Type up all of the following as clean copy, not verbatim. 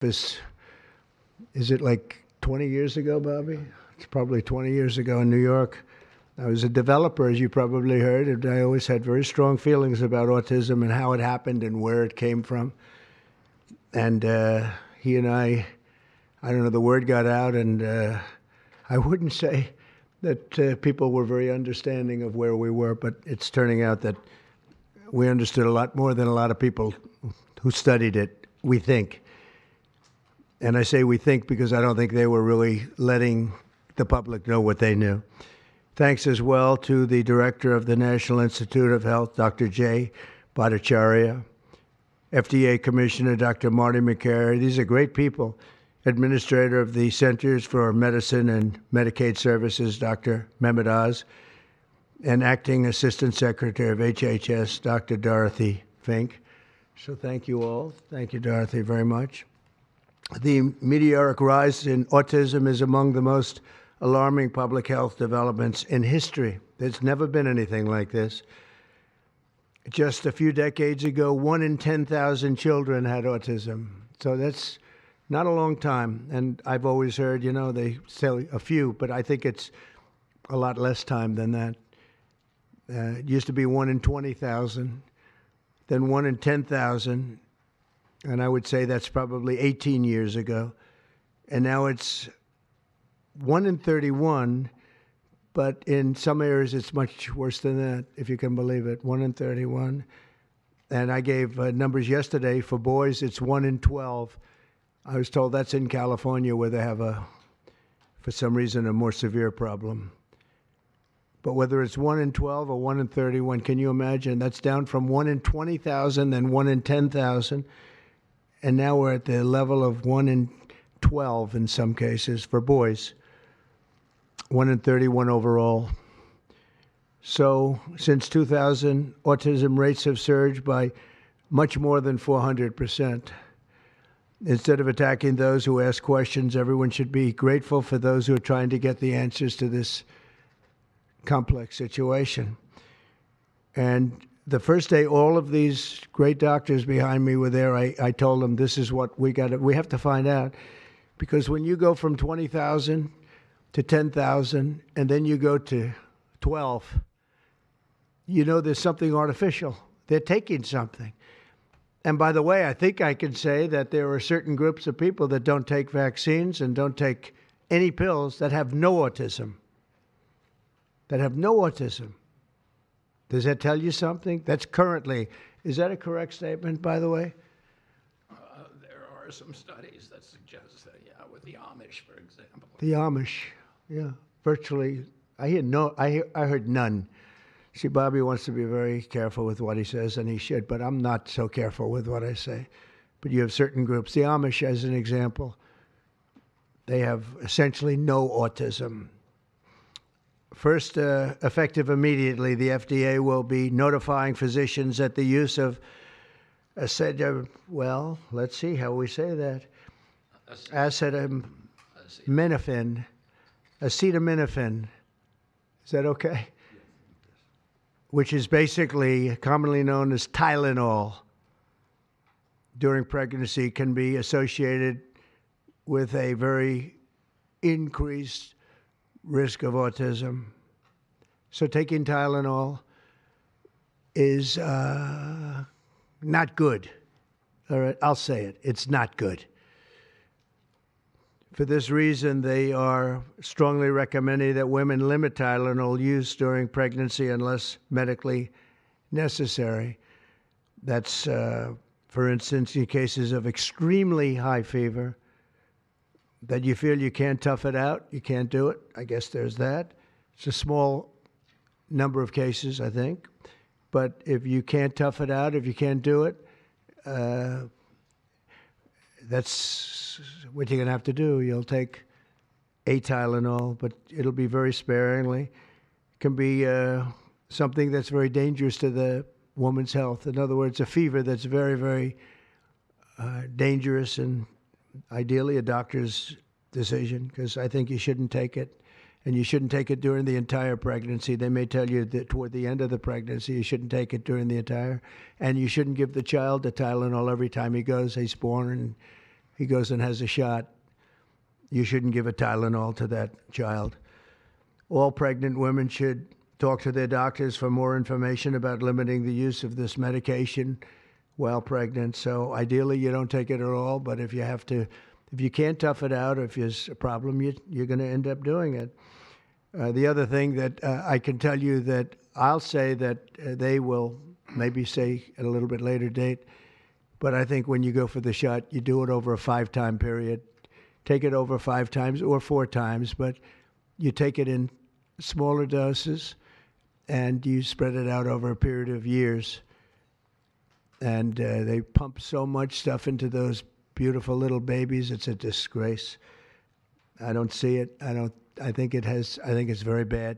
Is it like 20 years ago, Bobby? It's probably 20 years ago in New York. I was a developer, as you probably heard, and I always had very strong feelings about autism and how it happened and where it came from. And he and I don't know, the word got out, and I wouldn't say that people were very understanding of where we were, but it's turning out that we understood a lot more than a lot of people who studied it, we think. And I say we think because I don't think they were really letting the public know what they knew. Thanks as well to the director of the National Institute of Health, Dr. Jay Bhattacharya, FDA Commissioner Dr. Marty McCary. These are great people. Administrator of the Centers for Medicine and Medicaid Services, Dr. Mehmet Oz, and Acting Assistant Secretary of HHS, Dr. Dorothy Fink. So thank you all. Thank you, Dorothy, very much. The meteoric rise in autism is among the most alarming public health developments in history. There's never been anything like this. Just a few decades ago, 1 in 10,000 children had autism. So that's not a long time. And I've always heard, they say a few, but I think it's a lot less time than that. It used to be 1 in 20,000, then 1 in 10,000. And I would say that's probably 18 years ago. And now it's 1 in 31, but in some areas it's much worse than that, if you can believe it, 1 in 31. And I gave numbers yesterday. For boys, it's 1 in 12. I was told that's in California where they have, for some reason, a more severe problem. But whether it's 1 in 12 or 1 in 31, can you imagine? That's down from 1 in 20,000, then 1 in 10,000. And now we're at the level of 1 in 12 in some cases for boys, 1 in 31 overall. So since 2000, autism rates have surged by much more than 400%. Instead of attacking those who ask questions, everyone should be grateful for those who are trying to get the answers to this complex situation. And the first day all of these great doctors behind me were there, I told them this is what we have to find out. Because when you go from 20,000 to 10,000 and then you go to 12, there's something artificial. They're taking something. And by the way, I think I can say that there are certain groups of people that don't take vaccines and don't take any pills that have no autism. Does that tell you something? That's currently, is that a correct statement, by the way? There are some studies that suggest that, with the Amish, for example. The Amish, yeah, virtually. I heard none. See, Bobby wants to be very careful with what he says, and he should, but I'm not so careful with what I say. But you have certain groups. The Amish, as an example, they have essentially no autism. First, effective immediately, the FDA will be notifying physicians that the use of let's see how we say that. Acetaminophen. Acetaminophen. Is that okay? Which is basically commonly known as Tylenol during pregnancy, can be associated with a very increased risk of autism. So taking Tylenol is not good. All right, I'll say it. It's not good. For this reason, they are strongly recommending that women limit Tylenol use during pregnancy unless medically necessary. That's, for instance, in cases of extremely high fever, that you feel you can't tough it out, you can't do it. I guess there's that. It's a small number of cases, I think. But if you can't tough it out, if you can't do it, that's what you're going to have to do. You'll take a Tylenol, but it'll be very sparingly. It can be something that's very dangerous to the woman's health. In other words, a fever that's very, very dangerous, and ideally a doctor's decision, because I think you shouldn't take it. And you shouldn't take it during the entire pregnancy. They may tell you that toward the end of the pregnancy, you shouldn't take it during the entire. And you shouldn't give the child the Tylenol every time he's born, and he goes and has a shot, you shouldn't give a Tylenol to that child. All pregnant women should talk to their doctors for more information about limiting the use of this medication while pregnant. So ideally, you don't take it at all, but if you can't tough it out, or if there's a problem, you're going to end up doing it. The other thing that I can tell you that I'll say that they will maybe say at a little bit later date, but I think when you go for the shot, you do it over a 5-time period. Take it over 5 times or 4 times, but you take it in smaller doses and you spread it out over a period of years. And they pump so much stuff into those beautiful little babies. It's a disgrace. I don't see it. I think it's very bad.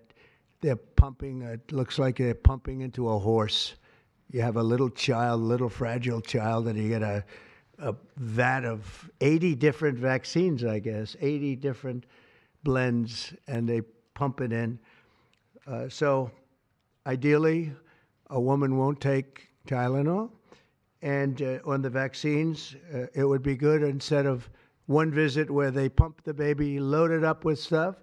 They're pumping, it looks like they're pumping into a horse. You have a little child, little fragile child, and you get a vat of 80 different vaccines, I guess, 80 different blends, and they pump it in. So ideally, a woman won't take Tylenol. And on the vaccines, it would be good instead of one visit where they pump the baby, load it up with stuff,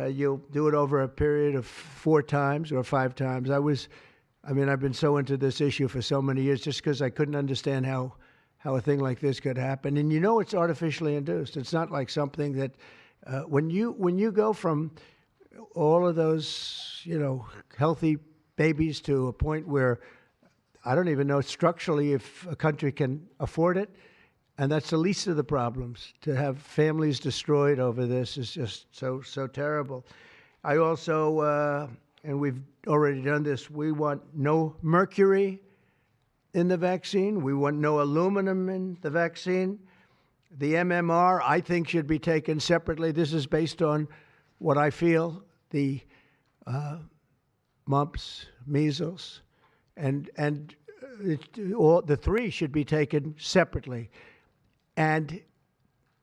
you'll do it over a period of 4 times or 5 times. I've been so into this issue for so many years just because I couldn't understand how a thing like this could happen. And it's artificially induced. It's not like something that when you go from all of those, healthy babies to a point where I don't even know structurally if a country can afford it. And that's the least of the problems. To have families destroyed over this is just so terrible. I also, and we've already done this, we want no mercury in the vaccine. We want no aluminum in the vaccine. The MMR, I think, should be taken separately. This is based on what I feel, the mumps, measles, and all the 3 should be taken separately. And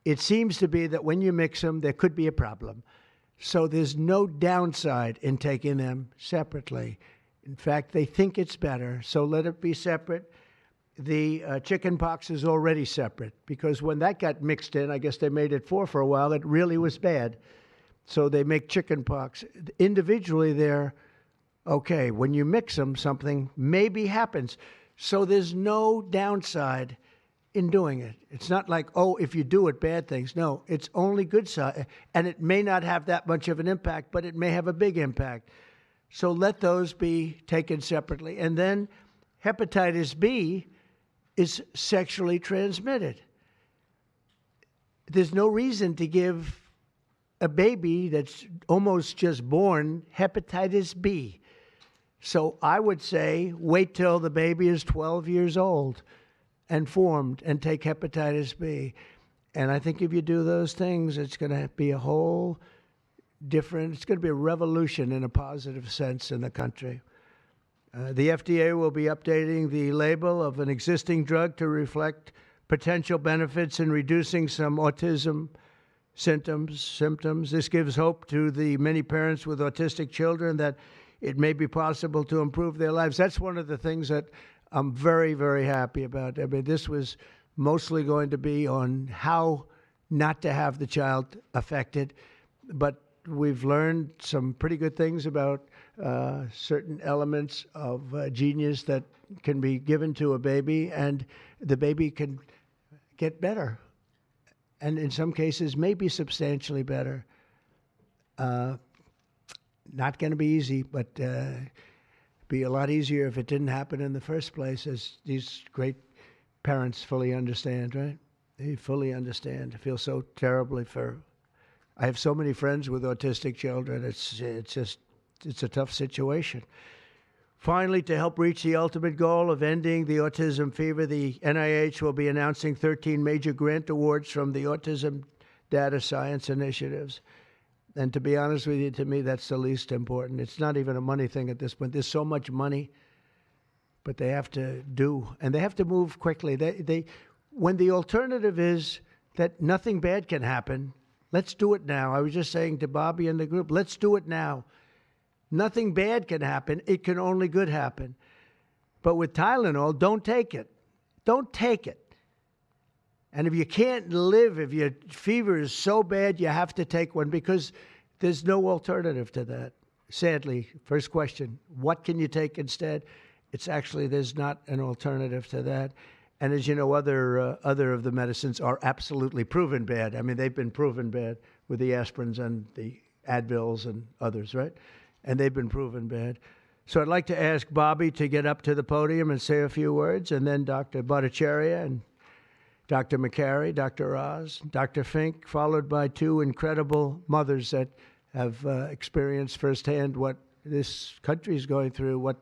it seems to be that when you mix them, there could be a problem. So there's no downside in taking them separately. In fact, they think it's better, so let it be separate. The chicken pox is already separate because when that got mixed in, I guess they made it 4 for a while, it really was bad. So they make chicken pox. Individually, they're okay. When you mix them, something maybe happens. So there's no downside in doing it. It's not like, if you do it, bad things. No, it's only good side. And it may not have that much of an impact, but it may have a big impact. So let those be taken separately. And then hepatitis B is sexually transmitted. There's no reason to give a baby that's almost just born hepatitis B. So I would say wait till the baby is 12 years old and formed and take hepatitis B. And I think if you do those things, it's going to be a whole different, it's going to be a revolution in a positive sense in the country. The FDA will be updating the label of an existing drug to reflect potential benefits in reducing some autism symptoms. This gives hope to the many parents with autistic children that it may be possible to improve their lives. That's one of the things that I'm very, very happy about. I mean, this was mostly going to be on how not to have the child affected, but we've learned some pretty good things about certain elements of genius that can be given to a baby, and the baby can get better, and in some cases maybe substantially better. Not going to be easy, but be a lot easier if it didn't happen in the first place, as these great parents fully understand, right? They fully understand. I feel so terribly for... I have so many friends with autistic children. It's a tough situation. Finally, to help reach the ultimate goal of ending the autism fever, the NIH will be announcing 13 major grant awards from the Autism Data Science Initiatives. And to be honest with you, to me, that's the least important. It's not even a money thing at this point. There's so much money, but they have to do, and they have to move quickly. When the alternative is that nothing bad can happen, let's do it now. I was just saying to Bobby and the group, let's do it now. Nothing bad can happen. It can only good happen. But with Tylenol, don't take it. Don't take it. And if you can't live, if your fever is so bad, you have to take one because there's no alternative to that. Sadly, first question, what can you take instead? It's actually, there's not an alternative to that. And as you know, other of the medicines are absolutely proven bad. I mean, they've been proven bad with the aspirins and the Advils and others, right? And they've been proven bad. So I'd like to ask Bobby to get up to the podium and say a few words, and then Dr. Bhattacharya and Dr. McCary, Dr. Oz, Dr. Fink, followed by two incredible mothers that have experienced firsthand what this country is going through, what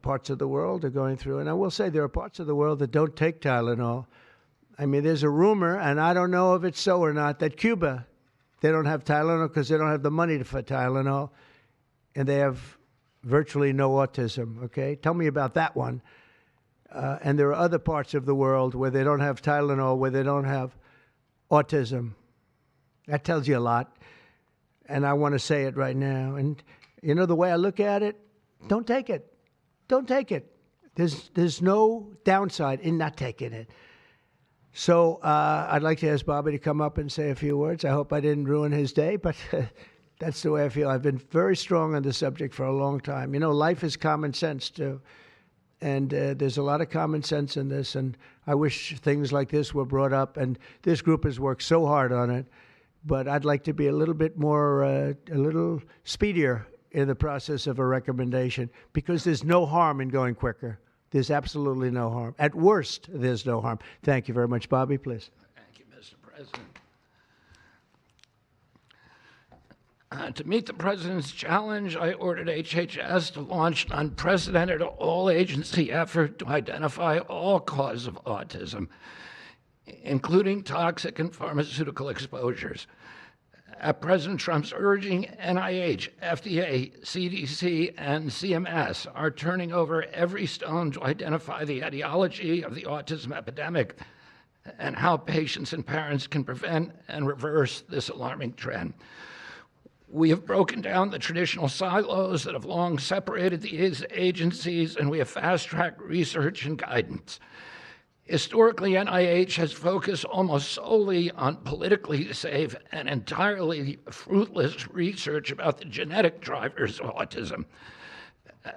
parts of the world are going through. And I will say there are parts of the world that don't take Tylenol. I mean, there's a rumor, and I don't know if it's so or not, that Cuba, they don't have Tylenol because they don't have the money for Tylenol, and they have virtually no autism, okay? Tell me about that one. And there are other parts of the world where they don't have Tylenol, where they don't have autism. That tells you a lot. And I want to say it right now. And, you know, the way I look at it, don't take it. Don't take it. There's no downside in not taking it. So I'd like to ask Bobby to come up and say a few words. I hope I didn't ruin his day, but that's the way I feel. I've been very strong on the subject for a long time. You know, life is common sense, too. And there's a lot of common sense in this, and I wish things like this were brought up, and this group has worked so hard on it, but I'd like to be a little bit more, a little speedier in the process of a recommendation, because there's no harm in going quicker. There's absolutely no harm. At worst, there's no harm. Thank you very much. Bobby, please. Thank you, Mr. President. To meet the President's challenge, I ordered HHS to launch an unprecedented all-agency effort to identify all causes of autism, including toxic and pharmaceutical exposures. At President Trump's urging, NIH, FDA, CDC, and CMS are turning over every stone to identify the etiology of the autism epidemic and how patients and parents can prevent and reverse this alarming trend. We have broken down the traditional silos that have long separated these agencies, and we have fast-tracked research and guidance. Historically, NIH has focused almost solely on politically safe and entirely fruitless research about the genetic drivers of autism.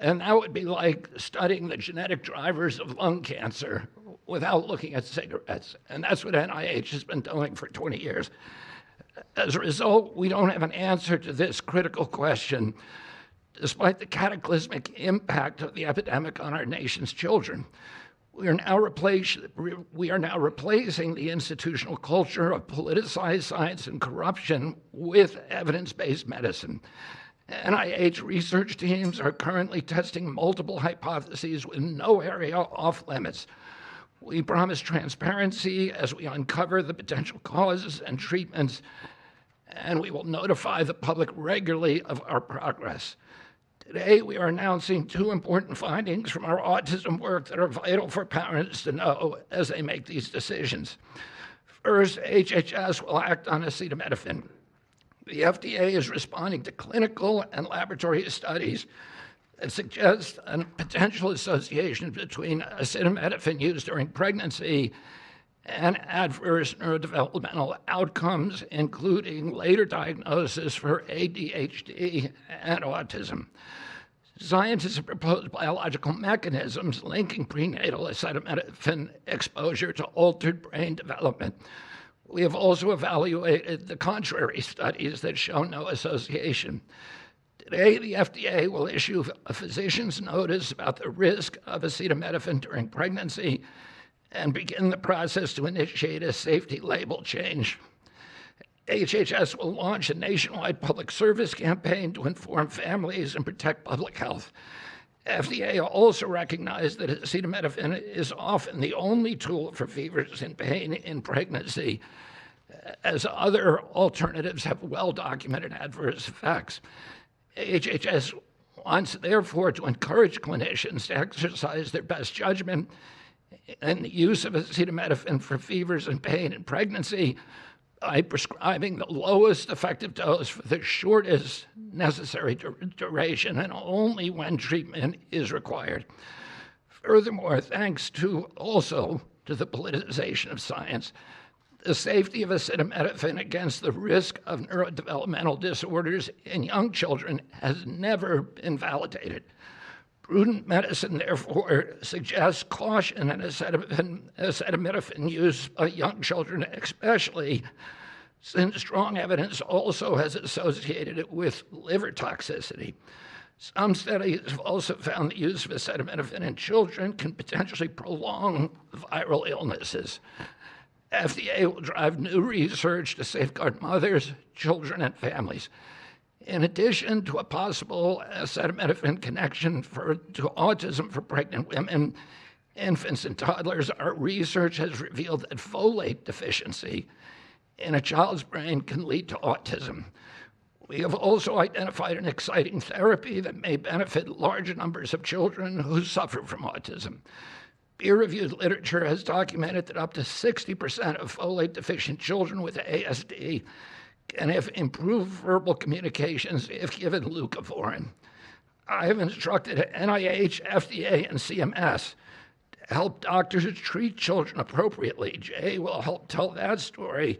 And that would be like studying the genetic drivers of lung cancer without looking at cigarettes. And that's what NIH has been doing for 20 years. As a result, we don't have an answer to this critical question, despite the cataclysmic impact of the epidemic on our nation's children. We are now replacing the institutional culture of politicized science and corruption with evidence-based medicine. NIH research teams are currently testing multiple hypotheses with no area off limits. We promise transparency as we uncover the potential causes and treatments, and we will notify the public regularly of our progress. Today, we are announcing two important findings from our autism work that are vital for parents to know as they make these decisions. First, HHS will act on acetaminophen. The FDA is responding to clinical and laboratory studies that suggest a potential association between acetaminophen use during pregnancy and adverse neurodevelopmental outcomes, including later diagnosis for ADHD and autism. Scientists have proposed biological mechanisms linking prenatal acetaminophen exposure to altered brain development. We have also evaluated the contrary studies that show no association. Today, the FDA will issue a physician's notice about the risk of acetaminophen during pregnancy and begin the process to initiate a safety label change. HHS will launch a nationwide public service campaign to inform families and protect public health. FDA also recognized that acetaminophen is often the only tool for fevers and pain in pregnancy, as other alternatives have well-documented adverse effects. HHS wants, therefore, to encourage clinicians to exercise their best judgment in the use of acetaminophen for fevers and pain in pregnancy by prescribing the lowest effective dose for the shortest necessary duration and only when treatment is required. Furthermore, thanks to also to the politicization of science. The safety of acetaminophen against the risk of neurodevelopmental disorders in young children has never been validated. Prudent medicine, therefore, suggests caution in acetaminophen use by young children, especially since strong evidence also has associated it with liver toxicity. Some studies have also found the use of acetaminophen in children can potentially prolong viral illnesses. FDA will drive new research to safeguard mothers, children, and families. In addition to a possible acetaminophen connection to autism for pregnant women, infants, and toddlers, our research has revealed that folate deficiency in a child's brain can lead to autism. We have also identified an exciting therapy that may benefit large numbers of children who suffer from autism. Peer-reviewed literature has documented that up to 60% of folate-deficient children with ASD can have improved verbal communications if given leucovorin. I have instructed NIH, FDA, and CMS to help doctors treat children appropriately. Jay will help tell that story,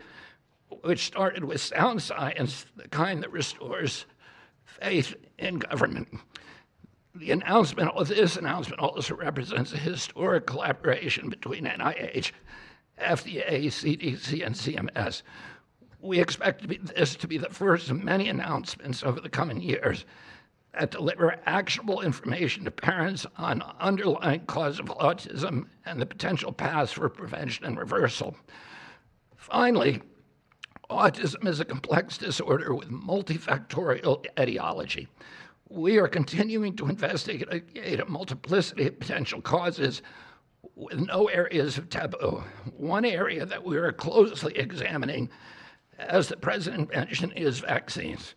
which started with sound science, the kind that restores faith in government. This announcement also represents a historic collaboration between NIH, FDA, CDC, and CMS. We expect this to be the first of many announcements over the coming years that deliver actionable information to parents on underlying cause of autism and the potential paths for prevention and reversal. Finally, autism is a complex disorder with multifactorial etiology. We are continuing to investigate a multiplicity of potential causes with no areas of taboo. One area that we are closely examining, as the President mentioned, is vaccines.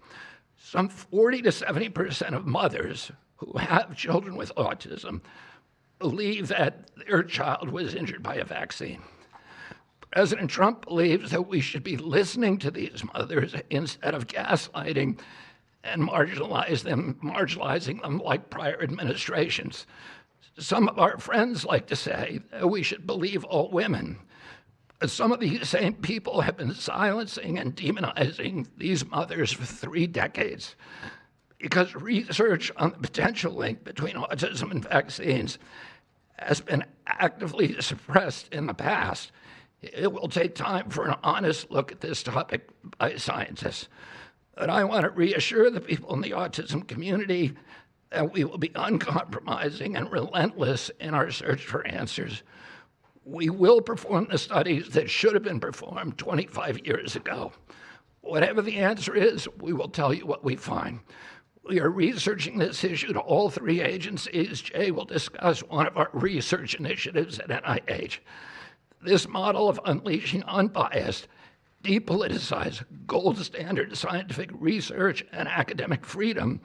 Some 40 to 70% of mothers who have children with autism believe that their child was injured by a vaccine. President Trump believes that we should be listening to these mothers instead of gaslighting and marginalizing them like prior administrations. Some of our friends like to say that we should believe all women. But some of these same people have been silencing and demonizing these mothers for 3 decades because research on the potential link between autism and vaccines has been actively suppressed in the past. It will take time for an honest look at this topic by scientists. But I want to reassure the people in the autism community that we will be uncompromising and relentless in our search for answers. We will perform the studies that should have been performed 25 years ago. Whatever the answer is, we will tell you what we find. We are researching this issue to all 3 agencies. Jay will discuss one of our research initiatives at NIH. This model of unleashing unbiased, depoliticized, gold standard scientific research and academic freedom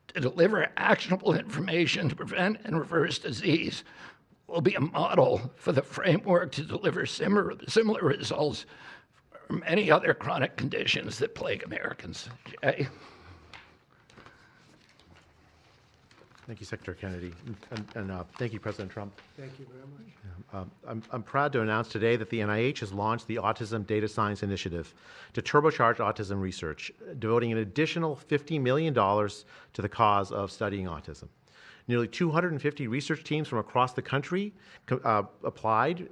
to deliver actionable information to prevent and reverse disease will be a model for the framework to deliver similar results for many other chronic conditions that plague Americans. Jay? Thank you, Secretary Kennedy, and thank you, President Trump. Thank you very much. I'm proud to announce today that the NIH has launched the Autism Data Science Initiative to turbocharge autism research, devoting an additional $50 million to the cause of studying autism. Nearly 250 research teams from across the country applied,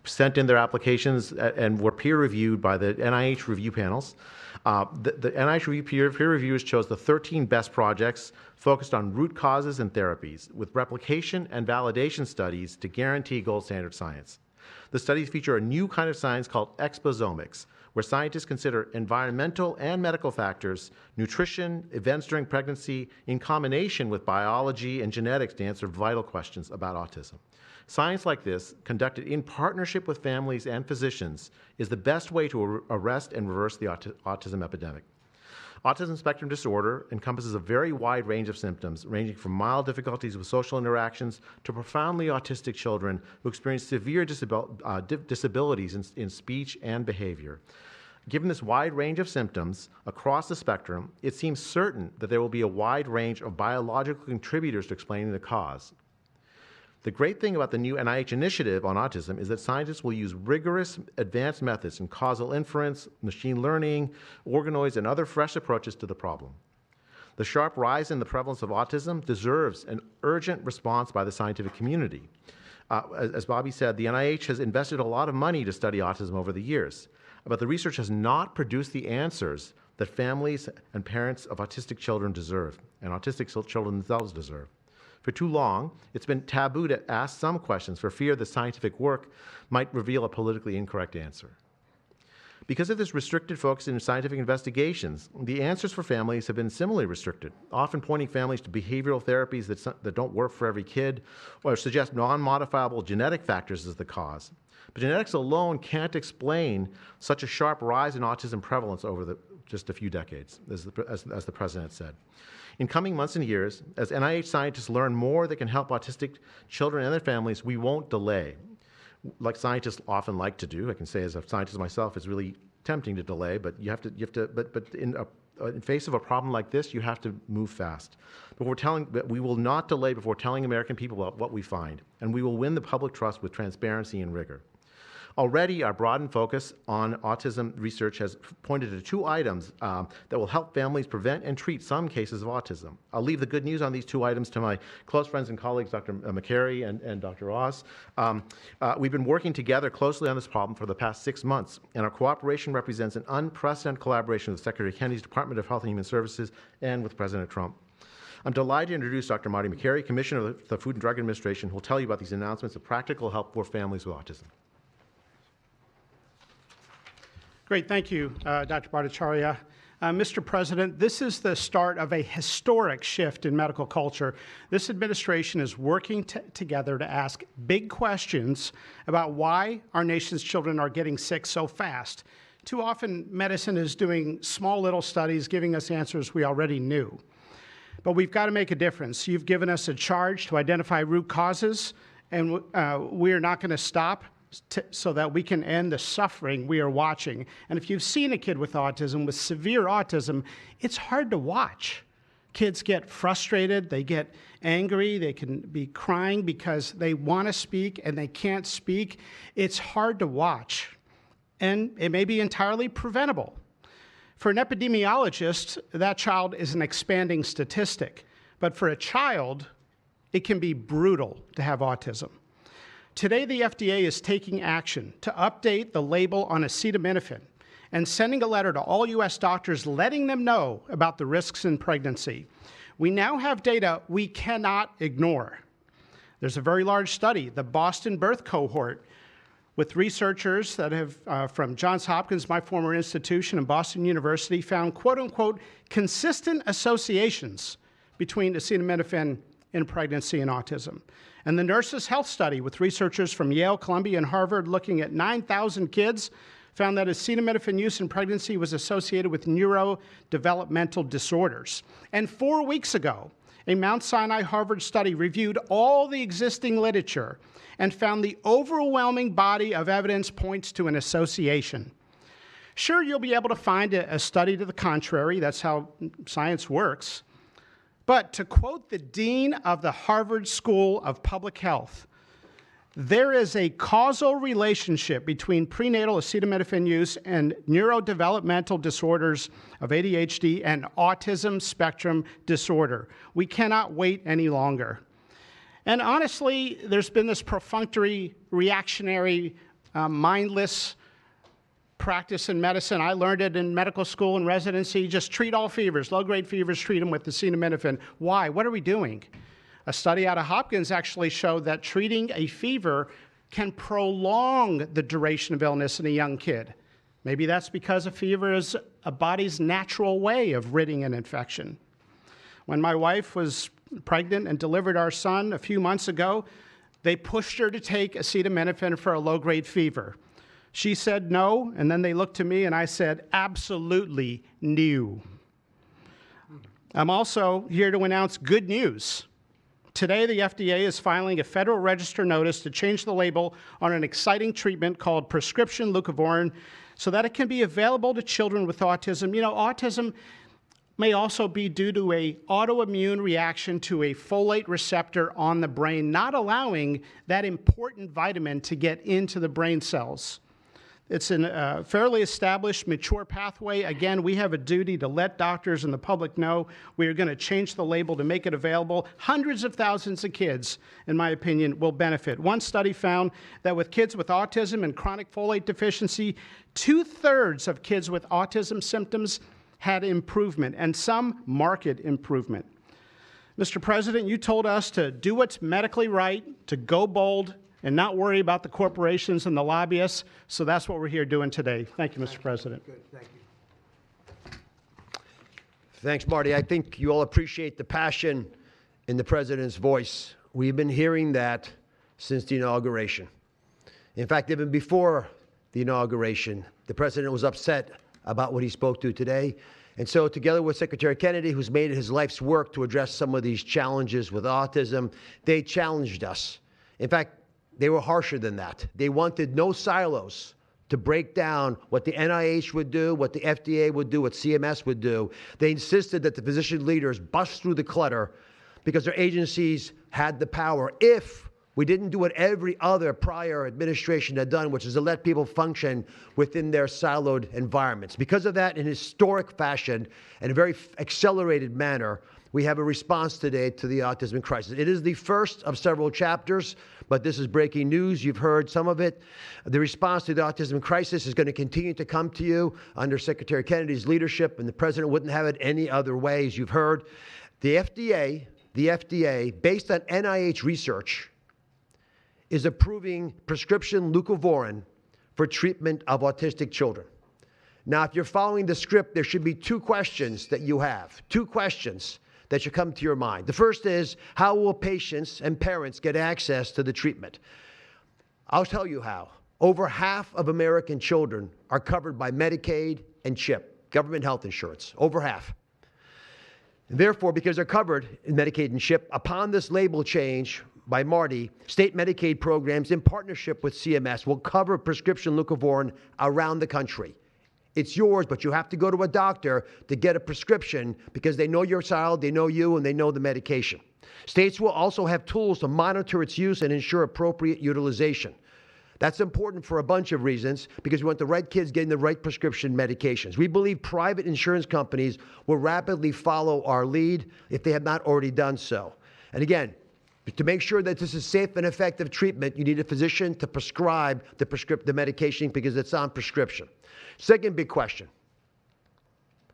sent in their applications, and were peer-reviewed by the NIH review panels. The NIH peer reviewers chose the 13 best projects focused on root causes and therapies, with replication and validation studies to guarantee gold standard science. The studies feature a new kind of science called exposomics, where scientists consider environmental and medical factors, nutrition, events during pregnancy, in combination with biology and genetics to answer vital questions about autism. Science like this, conducted in partnership with families and physicians, is the best way to arrest and reverse the autism epidemic. Autism spectrum disorder encompasses a very wide range of symptoms, ranging from mild difficulties with social interactions to profoundly autistic children who experience severe disabilities in speech and behavior. Given this wide range of symptoms across the spectrum, it seems certain that there will be a wide range of biological contributors to explaining the cause. The great thing about the new NIH initiative on autism is that scientists will use rigorous advanced methods in causal inference, machine learning, organoids, and other fresh approaches to the problem. The sharp rise in the prevalence of autism deserves an urgent response by the scientific community. As Bobby said, the NIH has invested a lot of money to study autism over the years, but the research has not produced the answers that families and parents of autistic children deserve, and autistic children themselves deserve. For too long, it's been taboo to ask some questions for fear the scientific work might reveal a politically incorrect answer. Because of this restricted focus in scientific investigations, the answers for families have been similarly restricted, often pointing families to behavioral therapies that don't work for every kid or suggest non-modifiable genetic factors as the cause. But genetics alone can't explain such a sharp rise in autism prevalence over just a few decades, as the president said. In coming months and years, as NIH scientists learn more that can help autistic children and their families, we won't delay. Like scientists often like to do, I can say as a scientist myself, it's really tempting to delay, but but in face of a problem like this, you have to move fast. But we will not delay before telling American people about what we find, and we will win the public trust with transparency and rigor. Already, our broadened focus on autism research has pointed to 2 items that will help families prevent and treat some cases of autism. I'll leave the good news on these 2 items to my close friends and colleagues, Dr. McCary and Dr. Oz. We've been working together closely on this problem for the past 6 months, and our cooperation represents an unprecedented collaboration with Secretary Kennedy's Department of Health and Human Services and with President Trump. I'm delighted to introduce Dr. Marty McCary, Commissioner of the Food and Drug Administration, who will tell you about these announcements of practical help for families with autism. Great, thank you, Dr. Bhattacharya. Mr. President, this is the start of a historic shift in medical culture. This administration is working together to ask big questions about why our nation's children are getting sick so fast. Too often, medicine is doing small little studies, giving us answers we already knew. But we've got to make a difference. You've given us a charge to identify root causes, and we are not going to stop so that we can end the suffering we are watching. And if you've seen a kid with autism, with severe autism, it's hard to watch. Kids get frustrated, they get angry, they can be crying because they want to speak and they can't speak. It's hard to watch, and it may be entirely preventable. For an epidemiologist, that child is an expanding statistic, but for a child, it can be brutal to have autism. Today, the FDA is taking action to update the label on acetaminophen and sending a letter to all U.S. doctors letting them know about the risks in pregnancy. We now have data we cannot ignore. There's a very large study, the Boston Birth Cohort, with researchers that have, from Johns Hopkins, my former institution, and Boston University, found quote-unquote consistent associations between acetaminophen in pregnancy and autism. And the Nurses' Health Study with researchers from Yale, Columbia, and Harvard looking at 9,000 kids found that acetaminophen use in pregnancy was associated with neurodevelopmental disorders. And 4 weeks ago, a Mount Sinai Harvard study reviewed all the existing literature and found the overwhelming body of evidence points to an association. Sure, you'll be able to find a study to the contrary. That's how science works. But to quote the dean of the Harvard School of Public Health, there is a causal relationship between prenatal acetaminophen use and neurodevelopmental disorders of ADHD and autism spectrum disorder. We cannot wait any longer. And honestly, there's been this perfunctory, reactionary, mindless practice in medicine. I learned it in medical school and residency. Just treat all fevers, low-grade fevers, treat them with acetaminophen. Why? What are we doing? A study out of Hopkins actually showed that treating a fever can prolong the duration of illness in a young kid. Maybe that's because a fever is a body's natural way of ridding an infection. When my wife was pregnant and delivered our son a few months ago, they pushed her to take acetaminophen for a low-grade fever. She said no, and then they looked to me and I said, absolutely no. I'm also here to announce good news. Today, the FDA is filing a Federal Register notice to change the label on an exciting treatment called prescription leucovorin so that it can be available to children with autism. You know, autism, may also be due to an autoimmune reaction to a folate receptor on the brain, not allowing that important vitamin to get into the brain cells. It's a fairly established, mature pathway. Again, we have a duty to let doctors and the public know. We are going to change the label to make it available. Hundreds of thousands of kids, in my opinion, will benefit. One study found that with kids with autism and chronic folate deficiency, 2/3 of kids with autism symptoms had improvement, and some marked improvement. Mr. President, you told us to do what's medically right, to go bold, and not worry about the corporations and the lobbyists. So that's what we're here doing today. Thank you, Mr. President. Good, thank you. Thanks, Marty. I think you all appreciate the passion in the President's voice. We've been hearing that since the inauguration. In fact, even before the inauguration, the President was upset about what he spoke to today. And so together with Secretary Kennedy, who's made it his life's work to address some of these challenges with autism, they challenged us. In fact, they were harsher than that. They wanted no silos to break down what the NIH would do, what the FDA would do, what CMS would do. They insisted that the physician leaders bust through the clutter because their agencies had the power if we didn't do what every other prior administration had done, which is to let people function within their siloed environments. Because of that, in historic fashion and a very accelerated manner, we have a response today to the autism crisis. It is the first of several chapters, but this is breaking news. You've heard some of it. The response to the autism crisis is going to continue to come to you under Secretary Kennedy's leadership, and the President wouldn't have it any other way, as you've heard. The FDA, based on NIH research, is approving prescription leucovorin for treatment of autistic children. Now, if you're following the script, there should be two questions that you have, two questions that should come to your mind. The first is, how will patients and parents get access to the treatment? I'll tell you how. Over half of American children are covered by Medicaid and CHIP, government health insurance, over half. And therefore, because they're covered in Medicaid and CHIP, upon this label change by Marty, state Medicaid programs in partnership with CMS will cover prescription leucovorin around the country. It's yours, but you have to go to a doctor to get a prescription because they know your child, they know you, and they know the medication. States will also have tools to monitor its use and ensure appropriate utilization. That's important for a bunch of reasons because we want the right kids getting the right prescription medications. We believe private insurance companies will rapidly follow our lead if they have not already done so. And again, to make sure that this is safe and effective treatment, you need a physician to prescribe the medication because it's on prescription. Second big question,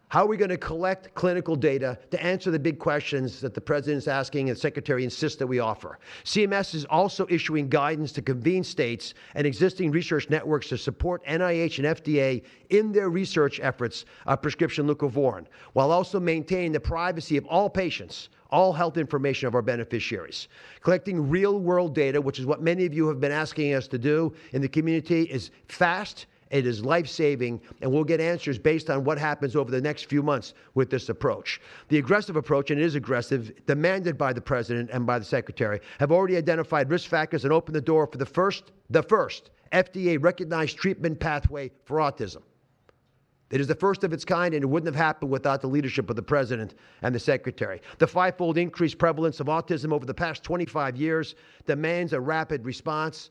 how are we going to collect clinical data to answer the big questions that the President's asking and the Secretary insists that we offer? CMS is also issuing guidance to convene states and existing research networks to support NIH and FDA in their research efforts of prescription leucovorin, while also maintaining the privacy of all patients, all health information of our beneficiaries. Collecting real-world data, which is what many of you have been asking us to do in the community, is fast, it is life-saving, and we'll get answers based on what happens over the next few months with this approach. The aggressive approach, and it is aggressive, demanded by the President and by the Secretary, have already identified risk factors and opened the door for the first FDA-recognized treatment pathway for autism. It is the first of its kind, and it wouldn't have happened without the leadership of the President and the Secretary. The fivefold increased prevalence of autism over the past 25 years demands a rapid response.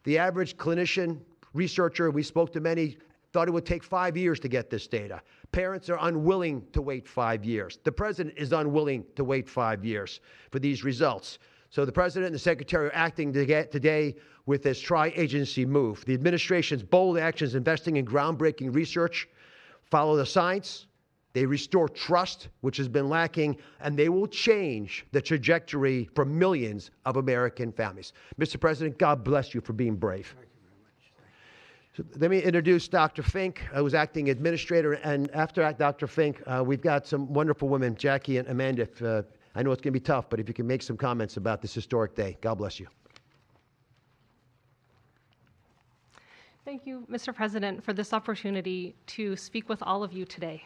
The average clinician, researcher, we spoke to many, thought it would take 5 years to get this data. Parents are unwilling to wait 5 years. The President is unwilling to wait 5 years for these results. So the President and the Secretary are acting today with this tri-agency move. The administration's bold actions investing in groundbreaking research follow the science, they restore trust, which has been lacking, and they will change the trajectory for millions of American families. Mr. President, God bless you for being brave. Thank you very much. So let me introduce Dr. Fink, who's acting administrator, and after Dr. Fink, we've got some wonderful women, Jackie and Amanda. I know it's going to be tough, but if you can make some comments about this historic day, God bless you. Thank you, Mr. President, for this opportunity to speak with all of you today.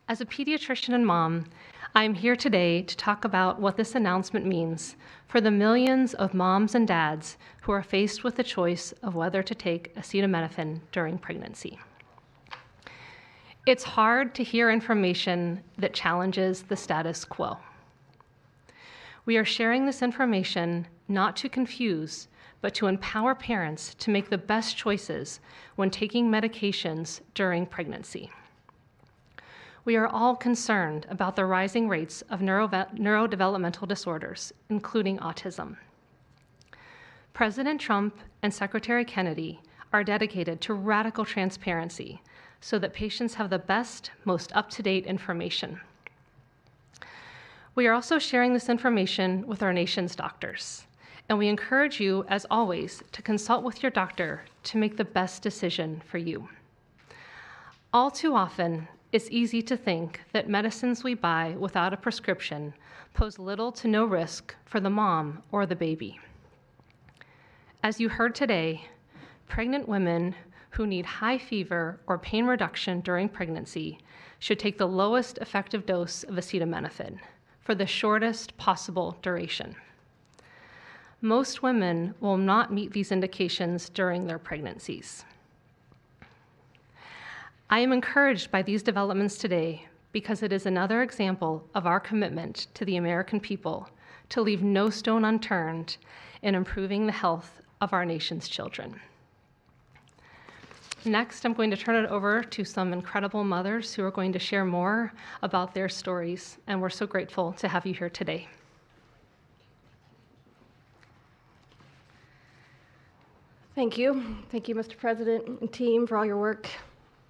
As a pediatrician and mom, I am here today to talk about what this announcement means for the millions of moms and dads who are faced with the choice of whether to take acetaminophen during pregnancy. It's hard to hear information that challenges the status quo. We are sharing this information not to confuse, but to empower parents to make the best choices when taking medications during pregnancy. We are all concerned about the rising rates of neurodevelopmental disorders, including autism. President Trump and Secretary Kennedy are dedicated to radical transparency so that patients have the best, most up-to-date information. We are also sharing this information with our nation's doctors, and we encourage you, as always, to consult with your doctor to make the best decision for you. All too often, it's easy to think that medicines we buy without a prescription pose little to no risk for the mom or the baby. As you heard today, pregnant women who need high fever or pain reduction during pregnancy should take the lowest effective dose of acetaminophen for the shortest possible duration. Most women will not meet these indications during their pregnancies. I am encouraged by these developments today because it is another example of our commitment to the American people to leave no stone unturned in improving the health of our nation's children. Next, I'm going to turn it over to some incredible mothers who are going to share more about their stories, and we're so grateful to have you here today. Thank you. Thank you, Mr. President and team, for all your work.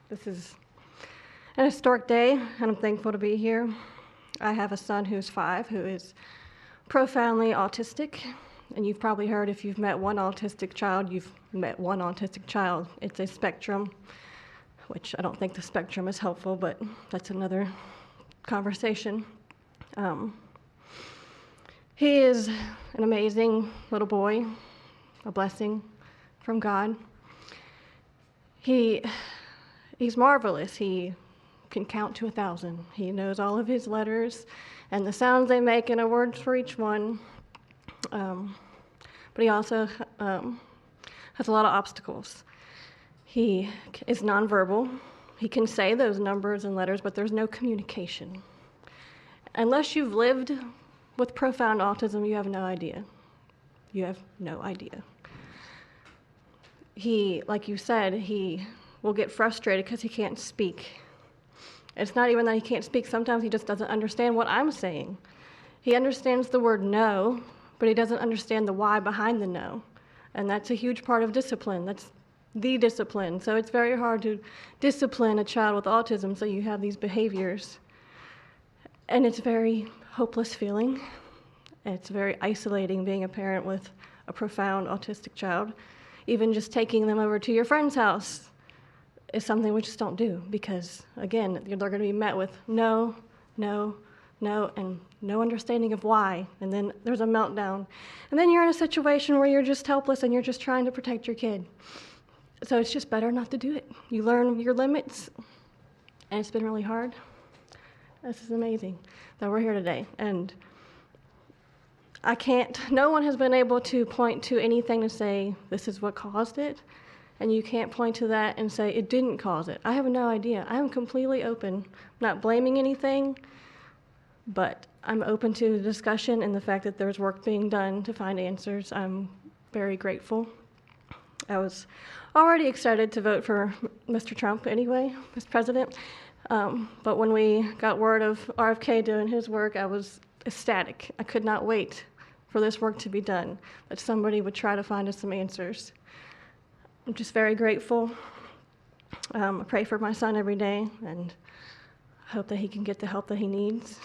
This is an historic day, and I'm thankful to be here. I have a son who's 5 who is profoundly autistic, and you've probably heard if you've met one autistic child, you've met one autistic child. It's a spectrum, which I don't think the spectrum is helpful, but that's another conversation. He is an amazing little boy, a blessing from God. He's marvelous. He can count to 1,000. He knows all of his letters and the sounds they make and a word for each one. But he also has a lot of obstacles. He is nonverbal. He can say those numbers and letters, but there's no communication. Unless you've lived with profound autism, you have no idea. You have no idea. He, like you said, he will get frustrated because he can't speak. It's not even that he can't speak. Sometimes he just doesn't understand what I'm saying. He understands the word no, but he doesn't understand the why behind the no. And that's a huge part of discipline. That's the discipline. So it's very hard to discipline a child with autism, so you have these behaviors. And it's a very hopeless feeling. It's very isolating being a parent with a profound autistic child. Even just taking them over to your friend's house is something we just don't do because, again, they're going to be met with no, no, no, and no understanding of why. And then there's a meltdown. And then you're in a situation where you're just helpless and you're just trying to protect your kid. So it's just better not to do it. You learn your limits, and it's been really hard. This is amazing that we're here today. And no one has been able to point to anything to say this is what caused it. And you can't point to that and say it didn't cause it. I have no idea. I'm completely open. I'm not blaming anything, but I'm open to the discussion and the fact that there's work being done to find answers. I'm very grateful. I was already excited to vote for Mr. Trump anyway, Mr. President. But when we got word of RFK doing his work, I was ecstatic. I could not wait for this work to be done, that somebody would try to find us some answers. I'm just very grateful. I pray for my son every day and hope that he can get the help that he needs.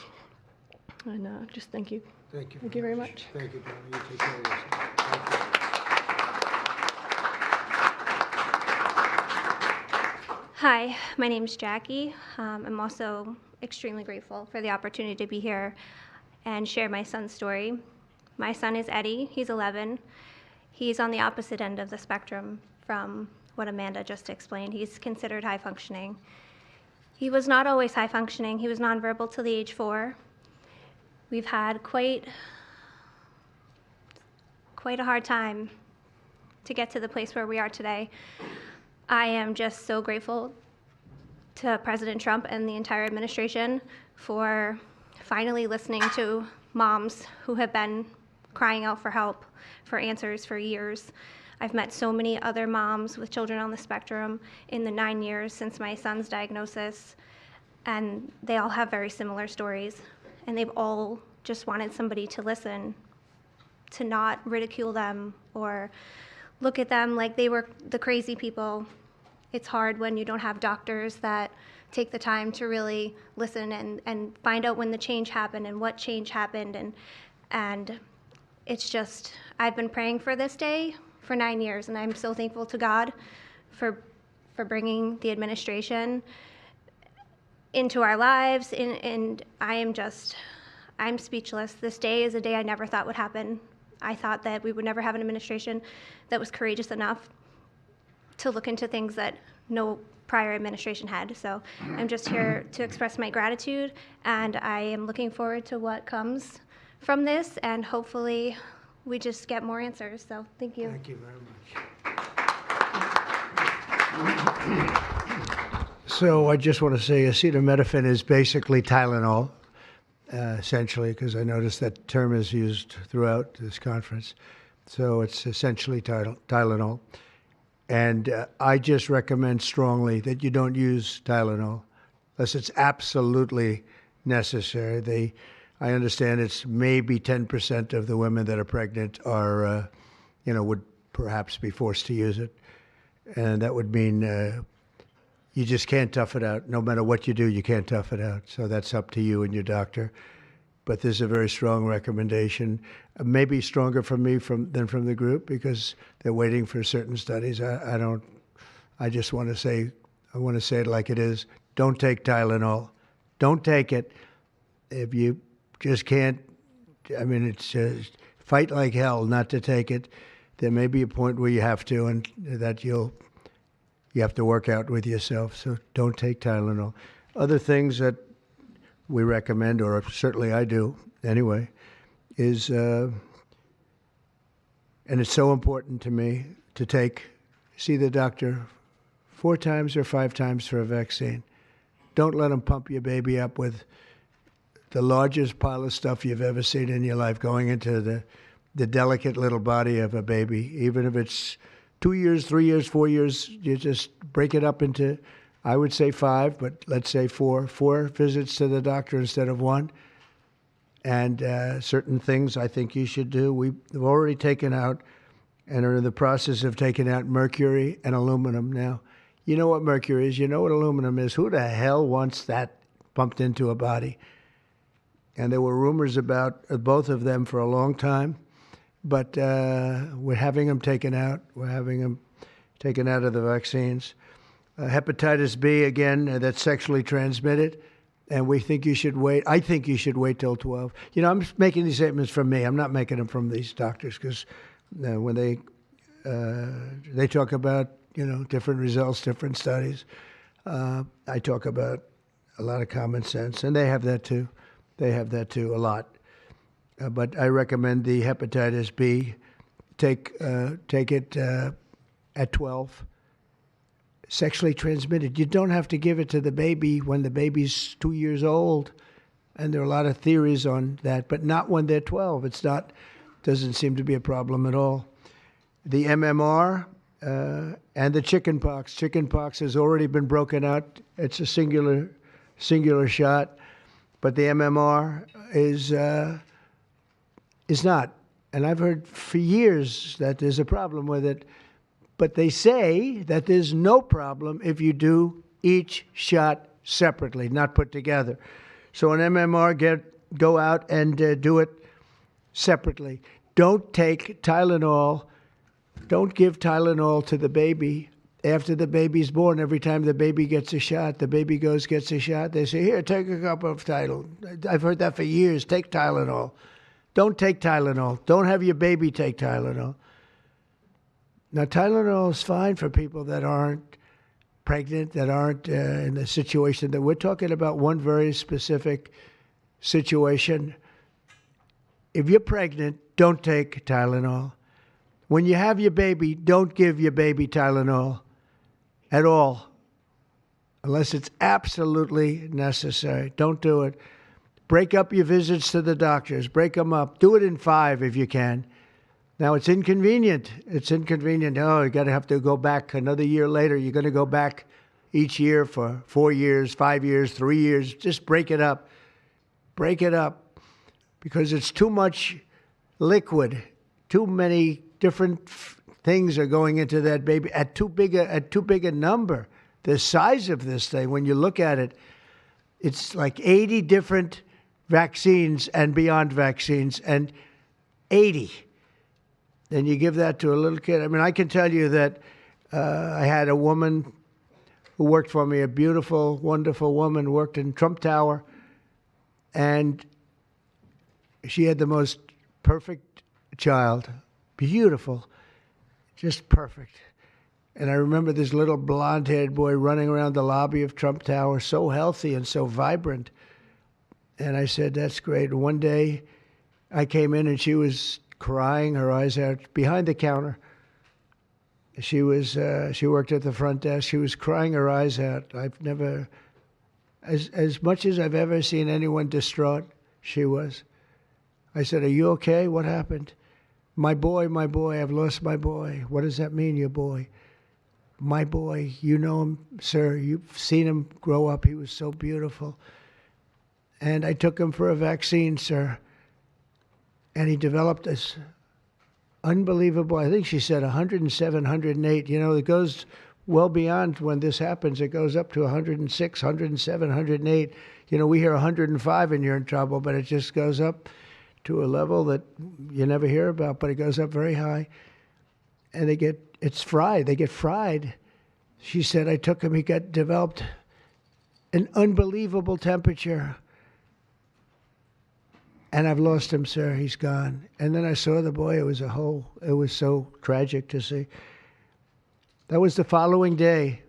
And just thank you. Thank you. Thank you very much. Thank you, Bonnie. You take care of yourself. Thank you. Hi, my name's Jackie. I'm also extremely grateful for the opportunity to be here and share my son's story. My son is Eddie. He's 11. He's on the opposite end of the spectrum from what Amanda just explained. He's considered high functioning. He was not always high functioning. He was nonverbal till the age 4. We've had quite a hard time to get to the place where we are today. I am just so grateful to President Trump and the entire administration for finally listening to moms who have been crying out for help, for answers for years. I've met so many other moms with children on the spectrum in the 9 years since my son's diagnosis, and they all have very similar stories. And they've all just wanted somebody to listen, to not ridicule them or look at them like they were the crazy people. It's hard when you don't have doctors that take the time to really listen and find out when the change happened and what change happened. And it's just, I've been praying for this day for 9 years, and I'm so thankful to God for bringing the administration into our lives, and I'm speechless. This day is a day I never thought would happen. I thought that we would never have an administration that was courageous enough to look into things that no prior administration had. So I'm just here to express my gratitude, and I am looking forward to what comes from this, and hopefully we just get more answers. So thank you. Thank you very much. So I just want to say acetaminophen is basically Tylenol, essentially, because I noticed that term is used throughout this conference. So it's essentially Tylenol. And I just recommend strongly that you don't use Tylenol unless it's absolutely necessary. I understand it's maybe 10% of the women that are pregnant are, would perhaps be forced to use it. And that would mean you just can't tough it out. No matter what you do, you can't tough it out. So that's up to you and your doctor. But there's a very strong recommendation, maybe stronger from me than from the group, because they're waiting for certain studies. I just want to say, I want to say it like it is. Don't take Tylenol. Don't take it. If you just can't, it's fight like hell not to take it. There may be a point where you have to, and that you have to work out with yourself. So don't take Tylenol. Other things that we recommend, or certainly I do anyway, is, and it's so important to me to see the doctor 4 times or 5 times for a vaccine. Don't let them pump your baby up with the largest pile of stuff you've ever seen in your life going into the delicate little body of a baby. Even if it's 2 years, 3 years, 4 years, you just break it up into, I would say 5, but let's say 4 visits to the doctor instead of 1. And certain things I think you should do. We've already taken out and are in the process of taking out mercury and aluminum now. You know what mercury is. You know what aluminum is. Who the hell wants that pumped into a body? And there were rumors about both of them for a long time. But we're having them taken out. We're having them taken out of the vaccines. Hepatitis B, again, that's sexually transmitted. And we think you should wait. I think you should wait till 12. I'm making these statements from me. I'm not making them from these doctors, because when they talk about, different results, different studies, I talk about a lot of common sense. And they have that too. They have that too, a lot. But I recommend the hepatitis B. Take it at 12. Sexually transmitted. You don't have to give it to the baby when the baby's 2 years old. And there are a lot of theories on that, but not when they're 12. Doesn't seem to be a problem at all. The MMR and the chickenpox. Chickenpox has already been broken out. It's a singular shot. But the MMR is not. And I've heard for years that there's a problem with it. But they say that there's no problem if you do each shot separately, not put together. So an MMR, go out and do it separately. Don't take Tylenol. Don't give Tylenol to the baby after the baby's born. Every time the baby gets a shot, the baby gets a shot. They say, here, take a cup of Tylenol. I've heard that for years. Take Tylenol. Don't take Tylenol. Don't have your baby take Tylenol. Now, Tylenol is fine for people that aren't pregnant, that aren't in the situation that we're talking about. One very specific situation. If you're pregnant, don't take Tylenol. When you have your baby, don't give your baby Tylenol at all. unless it's absolutely necessary. Don't do it. Break up your visits to the doctors. Break them up. Do it in 5 if you can. Now, it's inconvenient. It's inconvenient. Oh, you got to have to go back another year later. You're going to go back each year for 4 years, 5 years, 3 years. Just break it up. Break it up, because it's too much liquid. Too many different things are going into that baby at too big a number. The size of this thing, when you look at it, it's like 80 different vaccines and beyond vaccines, and 80. Then you give that to a little kid. I mean, I can tell you that I had a woman who worked for me, a beautiful, wonderful woman, worked in Trump Tower, and she had the most perfect child. Beautiful, just perfect. And I remember this little blonde-haired boy running around the lobby of Trump Tower, so healthy and so vibrant. And I said, that's great. One day I came in and she was crying her eyes out behind the counter. She worked at the front desk. She was crying her eyes out. I've never, as much as I've ever seen anyone distraught, she was. I said, are you okay? What happened? My boy, I've lost my boy. What does that mean, your boy? My boy, you know him, sir. You've seen him grow up. He was so beautiful. And I took him for a vaccine, sir. And he developed this unbelievable, I think she said 107, 108. You know, it goes well beyond when this happens. It goes up to 106, 107, 108. You know, we hear 105 and you're in trouble, but it just goes up to a level that you never hear about, but it goes up very high. And it's fried. They get fried. She said, I took him, he developed an unbelievable temperature. And I've lost him, sir. He's gone. And then I saw the boy. It was so tragic to see. That was the following day.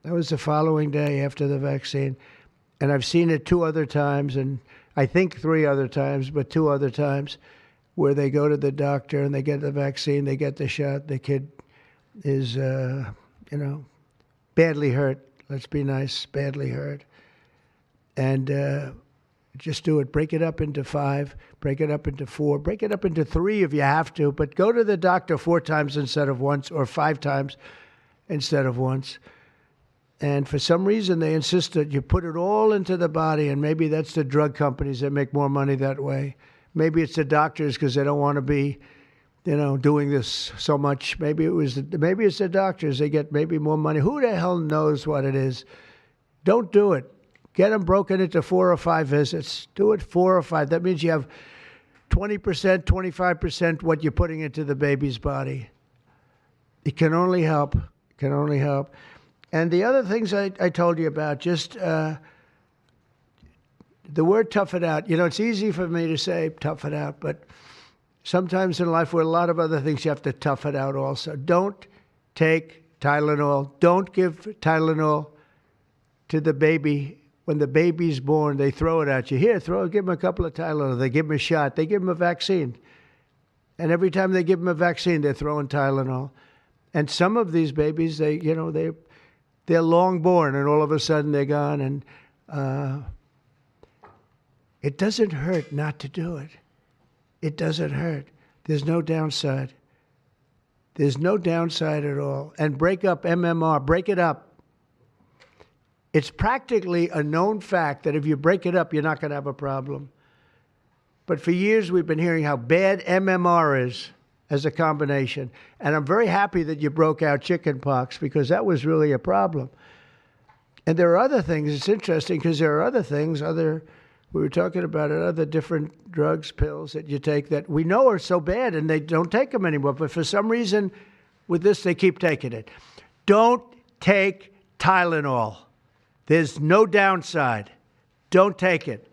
After the vaccine. And I've seen it 2 other times, and I think 3 other times, but 2 other times, where they go to the doctor and they get the vaccine, they get the shot. The kid is, badly hurt. Let's be nice, badly hurt. And just do it. Break it up into 5, break it up into 4, break it up into 3 if you have to, but go to the doctor 4 times instead of once, or 5 times instead of once. And for some reason, they insist that you put it all into the body, and maybe that's the drug companies that make more money that way. Maybe it's the doctors because they don't want to be, doing this so much. Maybe it's the doctors. They get maybe more money. Who the hell knows what it is? Don't do it. Get them broken into 4 or 5 visits. Do it 4 or 5. That means you have 20%, 25% what you're putting into the baby's body. It can only help. And the other things I told you about, just the word tough it out. It's easy for me to say tough it out, but sometimes in life with a lot of other things, you have to tough it out also. Don't take Tylenol. Don't give Tylenol to the baby. When the baby's born, they throw it at you. Here, give him a couple of Tylenol. They give him a shot. They give him a vaccine. And every time they give him a vaccine, they're throwing Tylenol. And some of these babies, they're long born, and all of a sudden they're gone. And it doesn't hurt not to do it. It doesn't hurt. There's no downside. There's no downside at all. And break up MMR. Break it up. It's practically a known fact that if you break it up, you're not going to have a problem. But for years, we've been hearing how bad MMR is as a combination. And I'm very happy that you broke out chickenpox, because that was really a problem. And there are other things. It's interesting because there are other things, we were talking about it, other different drugs, pills that you take that we know are so bad and they don't take them anymore. But for some reason, with this, they keep taking it. Don't take Tylenol. There's no downside. Don't take it.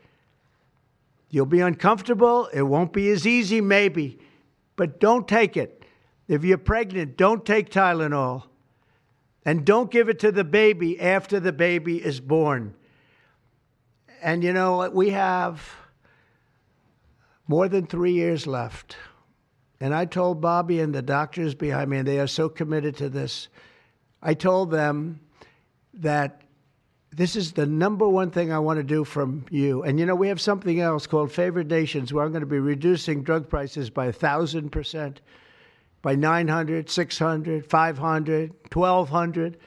You'll be uncomfortable. It won't be as easy, maybe, but don't take it. If you're pregnant, don't take Tylenol. And don't give it to the baby after the baby is born. And we have more than 3 years left. And I told Bobby and the doctors behind me, and they are so committed to this, I told them that this is the number one thing I want to do from you. And, we have something else called Favored Nations, where I'm going to be reducing drug prices by 1,000%, by 900, 600, 500, 1,200.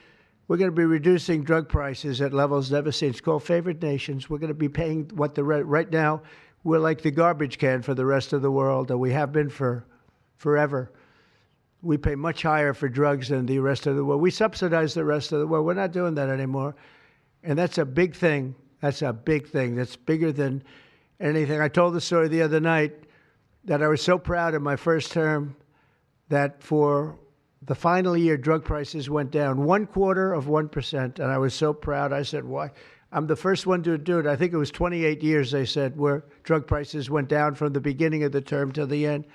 We're going to be reducing drug prices at levels never seen. It's called Favored Nations. We're going to be paying what right now, we're like the garbage can for the rest of the world, and we have been for forever. We pay much higher for drugs than the rest of the world. We subsidize the rest of the world. We're not doing that anymore. And that's a big thing. That's a big thing. That's bigger than anything. I told the story the other night that I was so proud in my first term that for the final year, drug prices went down 0.25%. And I was so proud. I said, why? I'm the first one to do it. I think it was 28 years, they said, where drug prices went down from the beginning of the term to the end.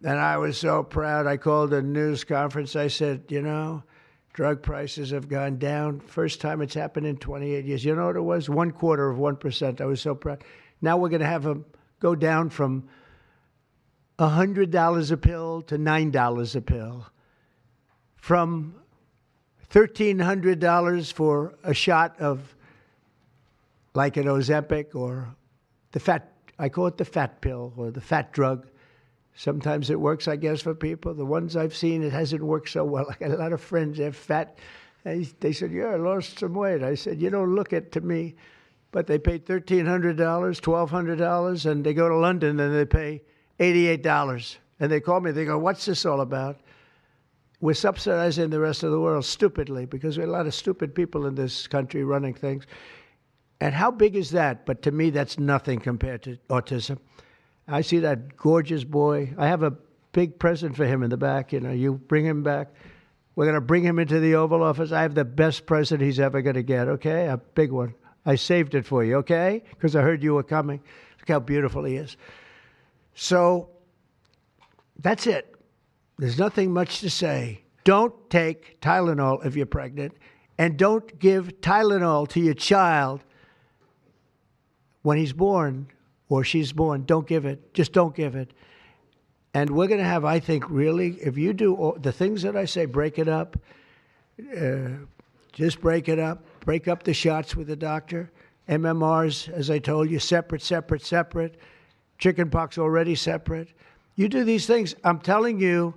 And I was so proud. I called a news conference. I said, drug prices have gone down. First time it's happened in 28 years. You know what it was? 0.25%. I was so proud. Now we're going to have them go down from $100 a pill to $9 a pill. From $1,300 for a shot of like an Ozempic or I call it the fat pill or the fat drug. Sometimes it works, I guess, for people. The ones I've seen, it hasn't worked so well. I got a lot of friends, they're fat. They said, yeah, I lost some weight. I said, you don't look it to me. But they paid $1,300, $1,200, and they go to London and they pay $88. And they call me, they go, what's this all about? We're subsidizing the rest of the world stupidly because we have a lot of stupid people in this country running things. And how big is that? But to me, that's nothing compared to autism. I see that gorgeous boy. I have a big present for him in the back. You bring him back. We're going to bring him into the Oval Office. I have the best present he's ever going to get, okay? A big one. I saved it for you, okay? Because I heard you were coming. Look how beautiful he is. So that's it. There's nothing much to say. Don't take Tylenol if you're pregnant, and don't give Tylenol to your child when he's born or she's born. Don't give it. Just don't give it. And we're going to have, I think, really, if you do all the things that I say, break it up. Just break it up. Break up the shots with the doctor. MMRs, as I told you, separate. Chickenpox already separate. You do these things. I'm telling you,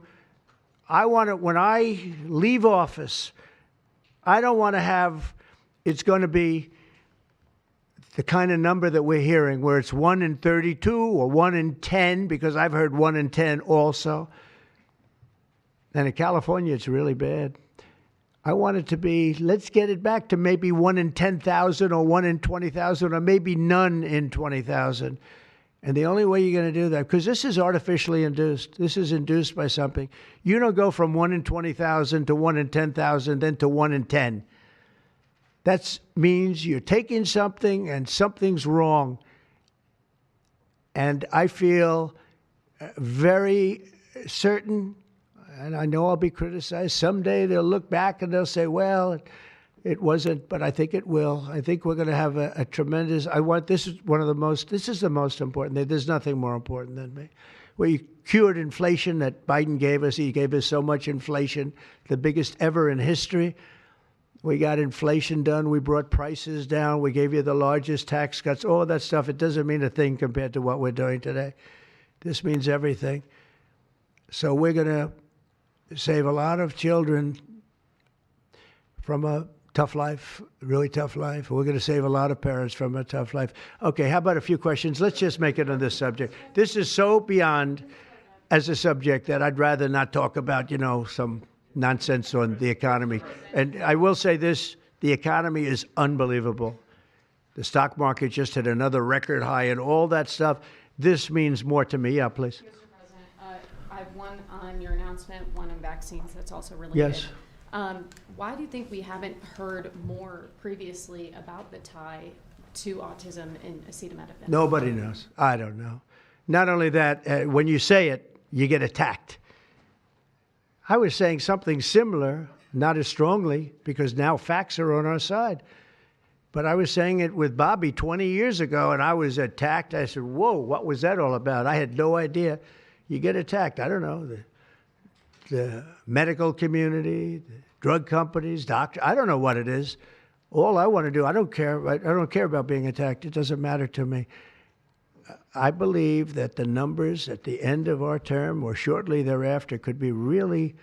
I want to, when I leave office, I don't want to have, it's going to be the kind of number that we're hearing where it's 1 in 32 or 1 in 10, because I've heard 1 in 10 also. And in California, it's really bad. I want it to be, let's get it back to maybe 1 in 10,000 or 1 in 20,000 or maybe none in 20,000. And the only way you're going to do that, because this is artificially induced. This is induced by something. You don't go from 1 in 20,000 to 1 in 10,000, then to 1 in 10. That means you're taking something and something's wrong. And I feel very certain, and I know I'll be criticized. Someday they'll look back and they'll say, well, it wasn't, but I think it will. I think we're going to have a tremendous, this is the most important. There's nothing more important than me. We cured inflation that Biden gave us. He gave us so much inflation, the biggest ever in history. We got inflation done. We brought prices down. We gave you the largest tax cuts, all that stuff. It doesn't mean a thing compared to what we're doing today. This means everything. So we're going to save a lot of children from a tough life, really tough life. We're going to save a lot of parents from a tough life. Okay, how about a few questions? Let's just make it on this subject. This is so beyond as a subject that I'd rather not talk about, some nonsense on the economy. And I will say this, the economy is unbelievable. The stock market just hit another record high and all that stuff. This means more to me. Yeah, please. Mr. President, I have one on your announcement, one on vaccines that's also related. Yes. Why do you think we haven't heard more previously about the tie to autism in acetaminophen? Nobody knows. I don't know. Not only that, when you say it, you get attacked. I was saying something similar, not as strongly, because now facts are on our side. But I was saying it with Bobby 20 years ago, and I was attacked. I said, whoa, what was that all about? I had no idea. You get attacked. I don't know. The medical community, the drug companies, doctors, I don't know what it is. All I want to do, I don't care. I don't care about being attacked. It doesn't matter to me. I believe that the numbers at the end of our term or shortly thereafter could be really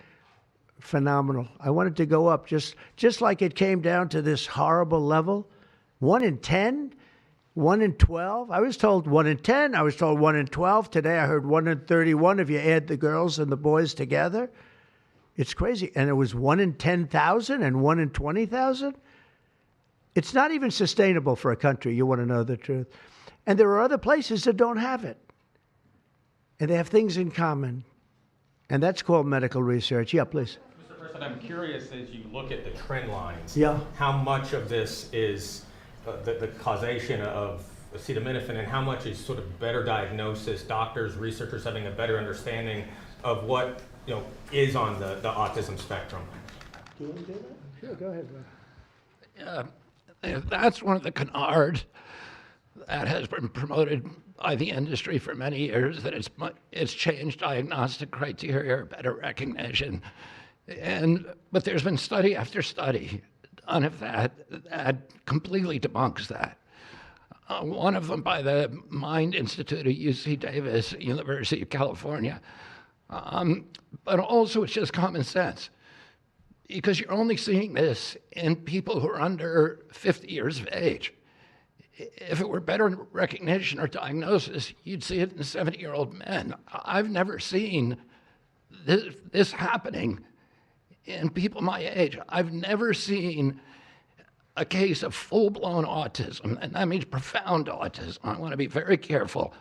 phenomenal. I want it to go up just like it came down to this horrible level. 1 in 10, 1 in 12. I was told 1 in 10. I was told 1 in 12. Today I heard 1 in 31 if you add the girls and the boys together. It's crazy. And it was 1 in 10,000 and 1 in 20,000. It's not even sustainable for a country. You want to know the truth. And there are other places that don't have it. And they have things in common. And that's called medical research. Yeah, please. Mr. President, I'm curious as you look at the trend lines, Yeah. how much of this is the causation of acetaminophen and how much is sort of better diagnosis, doctors, researchers having a better understanding of what is on the autism spectrum? Do you want to do that? Sure, go ahead, Bob. That's one of the canards that has been promoted by the industry for many years, that it's changed diagnostic criteria, better recognition. But there's been study after study done of that completely debunks that. One of them by the Mind Institute at UC Davis, University of California. But also it's just common sense, because you're only seeing this in people who are under 50 years of age. If it were better recognition or diagnosis, you'd see it in 70-year-old men. I've never seen this happening in people my age. I've never seen a case of full-blown autism, and that means profound autism. I want to be very careful.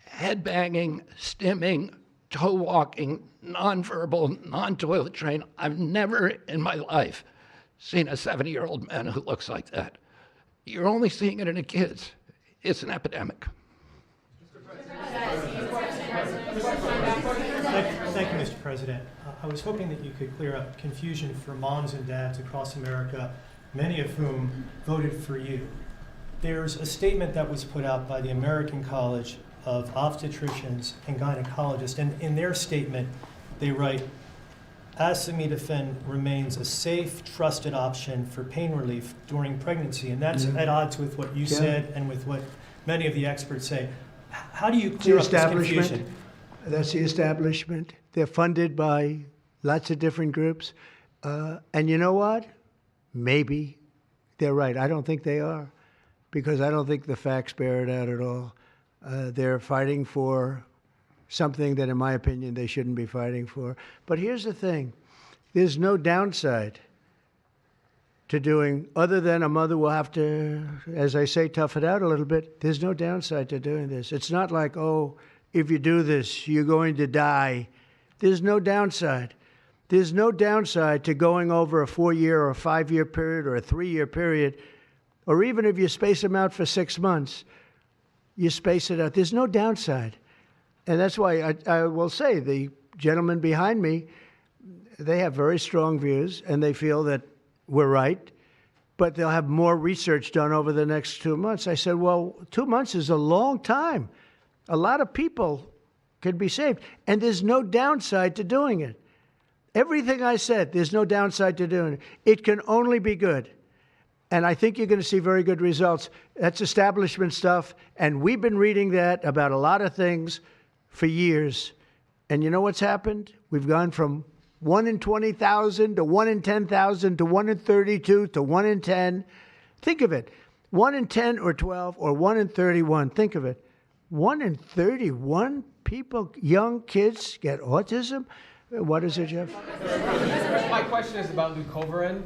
Head banging, stimming, toe walking, nonverbal, non-toilet trained. I've never in my life seen a 70-year-old man who looks like that. You're only seeing it in the kids. It's an epidemic. Thank you, Mr. President. I was hoping that you could clear up confusion for moms and dads across America, many of whom voted for you. There's a statement that was put out by the American College of Obstetricians and Gynecologists, and in their statement, they write, acetaminophen remains a safe, trusted option for pain relief during pregnancy, and that's at odds with what you said and with what many of the experts say. How do you clear up this confusion? That's the establishment. They're funded by lots of different groups. And you know what? Maybe they're right. I don't think they are, because I don't think the facts bear it out at all. They're fighting for something that, in my opinion, they shouldn't be fighting for. But here's the thing. There's no downside to doing, other than a mother will have to, as I say, tough it out a little bit. There's no downside to doing this. It's not like, oh, if you do this, you're going to die. There's no downside. There's no downside to going over a 4-year or a 5-year period or a 3-year period, or even if you space them out for 6 months, you space it out. There's no downside. And that's why I will say the gentlemen behind me, they have very strong views, and they feel that we're right, but they'll have more research done over the next 2 months. I said, well, 2 months is a long time. A lot of people could be saved, and there's no downside to doing it. Everything I said, there's no downside to doing it. It can only be good. And I think you're going to see very good results. That's establishment stuff, and we've been reading that about a lot of things for years. And you know what's happened? We've gone from 1 in 20,000 to 1 in 10,000 to 1 in 32 to 1 in 10. Think of it. 1 in 10 or 12 or 1 in 31. Think of it. 1 in 31 people, young kids, get autism? What is it, Jeff? My question is about leucovorin.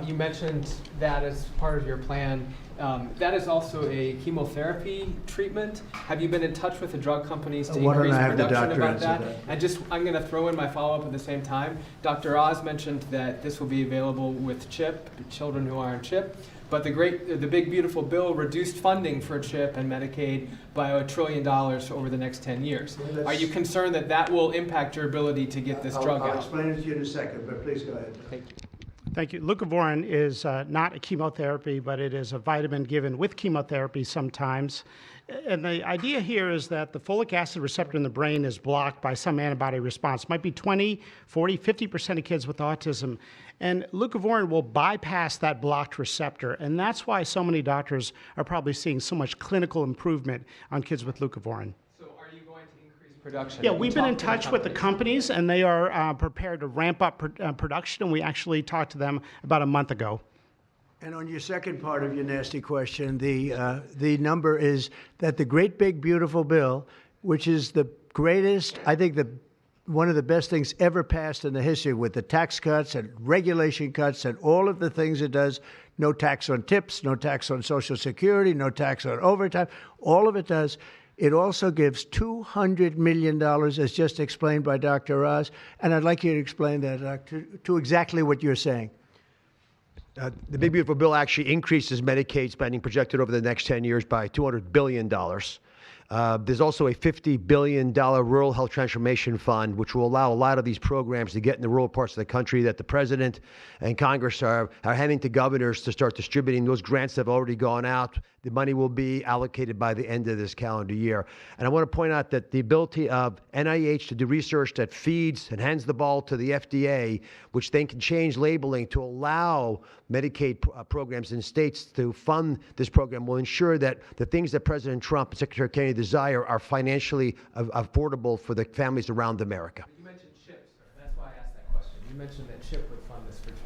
You mentioned that as part of your plan. That is also a chemotherapy treatment. Have you been in touch with the drug companies to increase production about that? And I'm going to throw in my follow-up at the same time. Dr. Oz mentioned that this will be available with CHIP, children who are on CHIP. But the big beautiful bill reduced funding for CHIP and Medicaid by $1 trillion over the next 10 years. Are you concerned that that will impact your ability to get this drug out? I'll explain it to you in a second, but please go ahead. Thank you. Thank you. Leucovorin is not a chemotherapy, but it is a vitamin given with chemotherapy sometimes. And the idea here is that the folic acid receptor in the brain is blocked by some antibody response. It might be 20, 40, 50% of kids with autism. And leucovorin will bypass that blocked receptor. And that's why so many doctors are probably seeing so much clinical improvement on kids with leucovorin. So are you going to increase production? Yeah, we've been in touch with the companies, and they are prepared to ramp up production. And we actually talked to them about a month ago. And on your second part of your nasty question, the number is that the great big beautiful bill, which is the greatest, I think one of the best things ever passed in the history, with the tax cuts and regulation cuts and all of the things it does, no tax on tips, no tax on Social Security, no tax on overtime, all of it does. It also gives $200 million, as just explained by Dr. Oz, and I'd like you to explain that to exactly what you're saying. The Big Beautiful Bill actually increases Medicaid spending projected over the next 10 years by $200 billion. There's also a $50 billion Rural Health Transformation Fund, which will allow a lot of these programs to get in the rural parts of the country that the President and Congress are handing to governors to start distributing. Those grants have already gone out. The money will be allocated by the end of this calendar year. And I want to point out that the ability of NIH to do research that feeds and hands the ball to the FDA, which then can change labeling to allow Medicaid programs in states to fund this program, will ensure that the things that President Trump and Secretary Kennedy desire are financially affordable for the families around America. You mentioned CHIP, sir. That's why I asked that question. You mentioned that CHIP would fund this for children.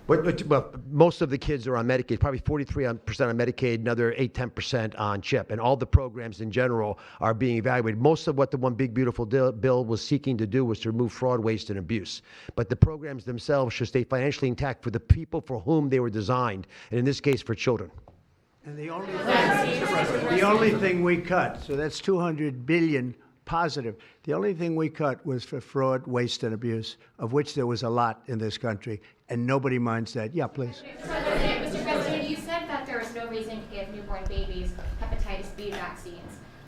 Well, most of the kids are on Medicaid, probably 43% on Medicaid, another 8-10% on CHIP. And all the programs in general are being evaluated. Most of what the One Big Beautiful Bill was seeking to do was to remove fraud, waste, and abuse. But the programs themselves should stay financially intact for the people for whom they were designed, and in this case, for children. And the only thing we cut, so that's $200 billion positive. The only thing we cut was for fraud, waste, and abuse, of which there was a lot in this country, and nobody minds that. Yeah, please. Mr. President, you said that there is no reason to give newborn babies hepatitis B vaccines.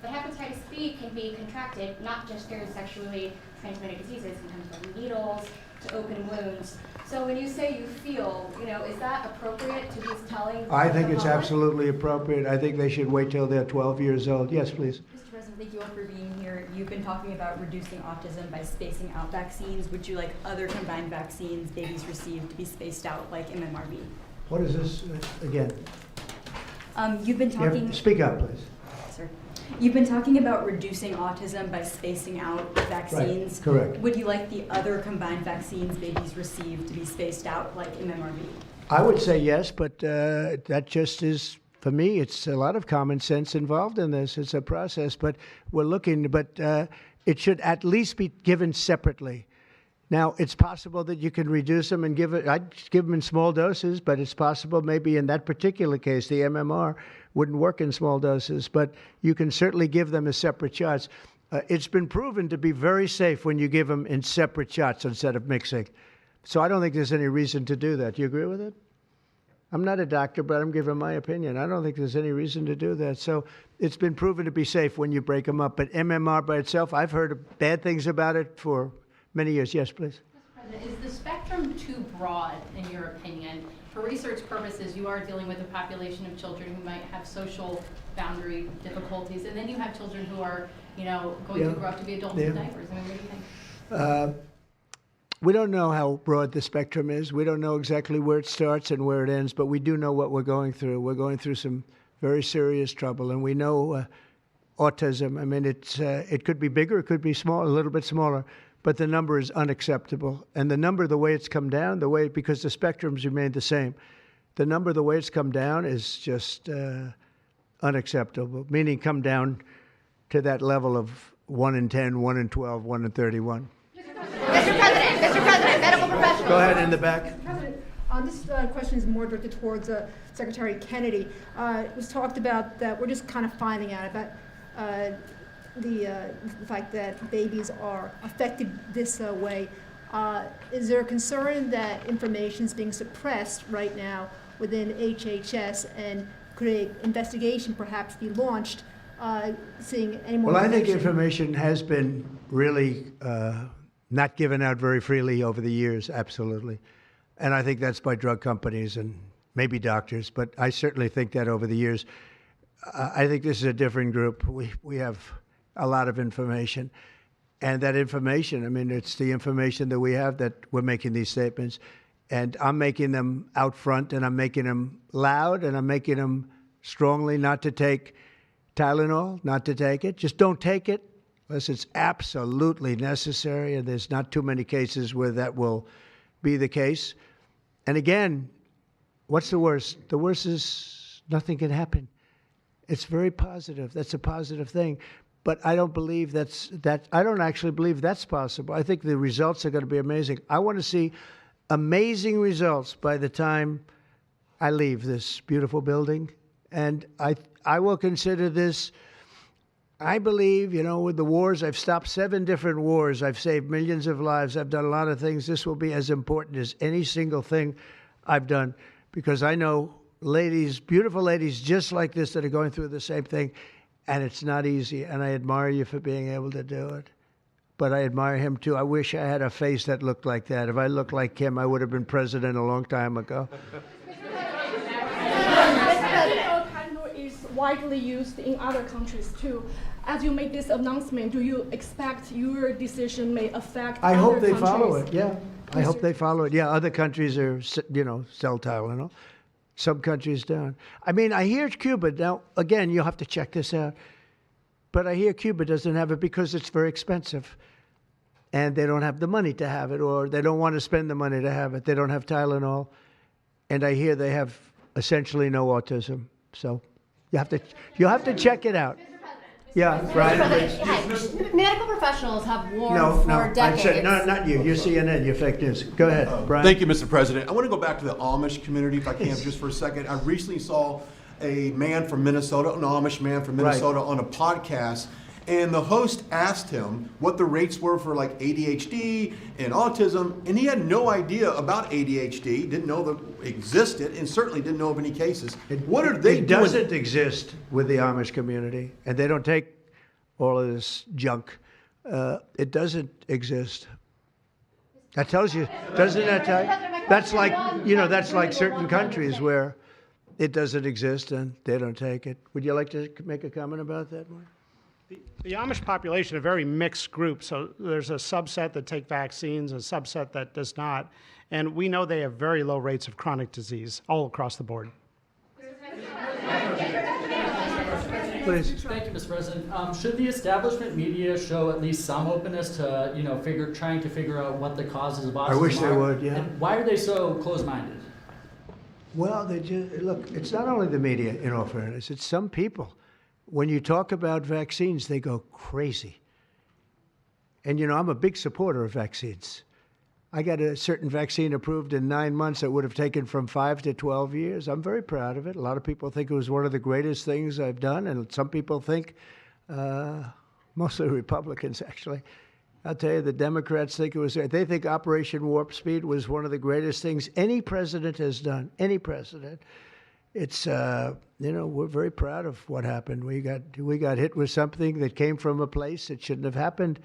But hepatitis B can be contracted not just through sexually transmitted diseases. It can come from needles to open wounds. So when you say you feel, is that appropriate to be telling? I think it's absolutely appropriate. I think they should wait till they're 12 years old. Yes, please. Mr. President, thank you all for being here. You've been talking about reducing autism by spacing out vaccines. Would you like other combined vaccines babies receive to be spaced out, like MMRV? What is this again? You've been talking. Speak up, please. Sir. You've been talking about reducing autism by spacing out vaccines. Right. Correct. Would you like the other combined vaccines babies receive to be spaced out, like MMRV? I would say yes, but that just is, for me, it's a lot of common sense involved in this. It's a process, but we're looking, but it should at least be given separately. Now, it's possible that you can reduce them and I'd give them in small doses, but it's possible maybe in that particular case, the MMR wouldn't work in small doses, but you can certainly give them as separate shots. It's been proven to be very safe when you give them in separate shots instead of mixing. So I don't think there's any reason to do that. Do you agree with it? I'm not a doctor, but I'm giving my opinion. I don't think there's any reason to do that. So it's been proven to be safe when you break them up. But MMR by itself, I've heard bad things about it for many years. Yes, please. Mr. President, is the spectrum too broad, in your opinion? For research purposes, you are dealing with a population of children who might have social boundary difficulties, and then you have children who are, going to grow up to be adults in diapers. I mean, what do you think? We don't know how broad the spectrum is. We don't know exactly where it starts and where it ends, but we do know what we're going through. We're going through some very serious trouble, and we know autism. I mean, it could be bigger, it could be small, a little bit smaller, but the number is unacceptable. And the number, the way it's come down, because the spectrums remain the same, the number, the way it's come down is just unacceptable, meaning come down to that level of 1 in 10, 1 in 12, 1 in 31. Mr. President, medical professionals. Go ahead in the back. Mr. President, this question is more directed towards Secretary Kennedy. It was talked about that we're just kind of finding out about the fact that babies are affected this way. Is there a concern that information is being suppressed right now within HHS, and could an investigation perhaps be launched seeing any more information? Well, I think information has been really not given out very freely over the years, absolutely. And I think that's by drug companies and maybe doctors, but I certainly think that over the years. I think this is a different group. We have a lot of information. And that information, I mean, it's the information that we have that we're making these statements. And I'm making them out front, and I'm making them loud, and I'm making them strongly not to take Tylenol, not to take it. Just don't take it unless it's absolutely necessary, and there's not too many cases where that will be the case. And again, what's the worst? The worst is nothing can happen. It's very positive. That's a positive thing. But I don't believe I don't actually believe that's possible. I think the results are going to be amazing. I want to see amazing results by the time I leave this beautiful building. And I will consider this, I believe, with the wars, I've stopped 7 different wars. I've saved millions of lives. I've done a lot of things. This will be as important as any single thing I've done, because I know ladies, beautiful ladies just like this that are going through the same thing, and it's not easy. And I admire you for being able to do it. But I admire him, too. I wish I had a face that looked like that. If I looked like him, I would have been president a long time ago. Parental is widely used in other countries, too. As you make this announcement, do you expect your decision may affect I other hope they countries? follow it, yeah. I hope they follow it. Yeah, other countries are, sell Tylenol. Some countries don't. I mean, I hear Cuba. Now, again, you'll have to check this out. But I hear Cuba doesn't have it because it's very expensive. And they don't have the money to have it, or they don't want to spend the money to have it. They don't have Tylenol. And I hear they have essentially no autism. So you'll have to check it out. Yeah, Brian. Medical professionals have warned for decades. I said, no, not you. You're CNN. You're fake news. Go ahead, Brian. Thank you, Mr. President. I want to go back to the Amish community, if I can, just for a second. I recently saw a man from Minnesota, an Amish man from Minnesota, on a podcast, and the host asked him what the rates were for like ADHD and autism, and he had no idea about ADHD, didn't know that it existed, and certainly didn't know of any cases. What are they doing? It doesn't exist with the Amish community, and they don't take all of this junk. It doesn't exist. That tells you, doesn't that tell you? That's like certain countries where it doesn't exist and they don't take it. Would you like to make a comment about that, Mark? The Amish population, a very mixed group. So there's a subset that take vaccines, a subset that does not. And we know they have very low rates of chronic disease all across the board. Please. Thank you, Mr. President. Should the establishment media show at least some openness to, trying to figure out what the causes of autism are? I wish they would, yeah. And why are they so closed-minded? Well, look, it's not only the media, in all fairness, it's some people. When you talk about vaccines, they go crazy. And, I'm a big supporter of vaccines. I got a certain vaccine approved in 9 months that would have taken from 5 to 12 years. I'm very proud of it. A lot of people think it was one of the greatest things I've done, and some people think, mostly Republicans, actually. I'll tell you, the Democrats think it was, they think Operation Warp Speed was one of the greatest things any president has done, any president. It's, we're very proud of what happened. We got hit with something that came from a place that shouldn't have happened,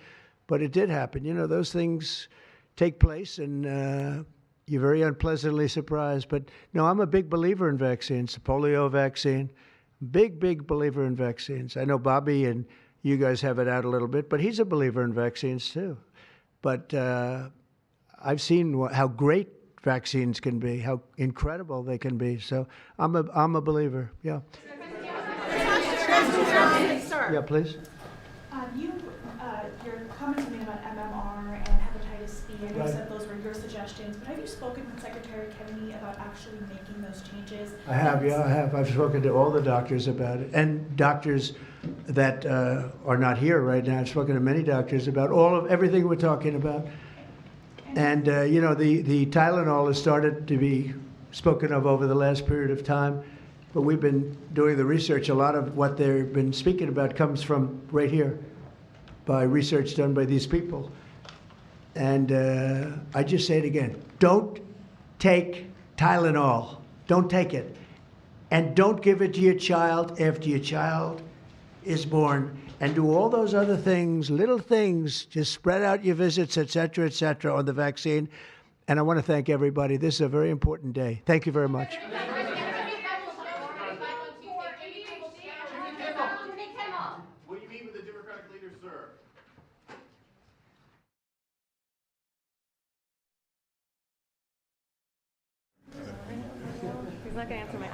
but it did happen. Those things take place, and you're very unpleasantly surprised. But no, I'm a big believer in vaccines. The polio vaccine, big believer in vaccines. I know Bobby and you guys have it out a little bit, but he's a believer in vaccines too. But I've seen how great vaccines can be, how incredible they can be. So I'm a believer. Yeah. Yeah, please. Your comments made about MMR and hepatitis B, I know you said those were your suggestions, but have you spoken with Secretary Kennedy about actually making those changes? I have, yeah, I have. I've spoken to all the doctors about it, and doctors that are not here right now. I've spoken to many doctors about everything we're talking about. And, the Tylenol has started to be spoken of over the last period of time, but we've been doing the research. A lot of what they've been speaking about comes from right here, by research done by these people. And I just say it again, don't take Tylenol. Don't take it. And don't give it to your child after your child is born. And do all those other things, little things, just spread out your visits, et cetera, on the vaccine. And I want to thank everybody. This is a very important day. Thank you very much. Will you meet with the Democratic leader, sir? He's not going to answer my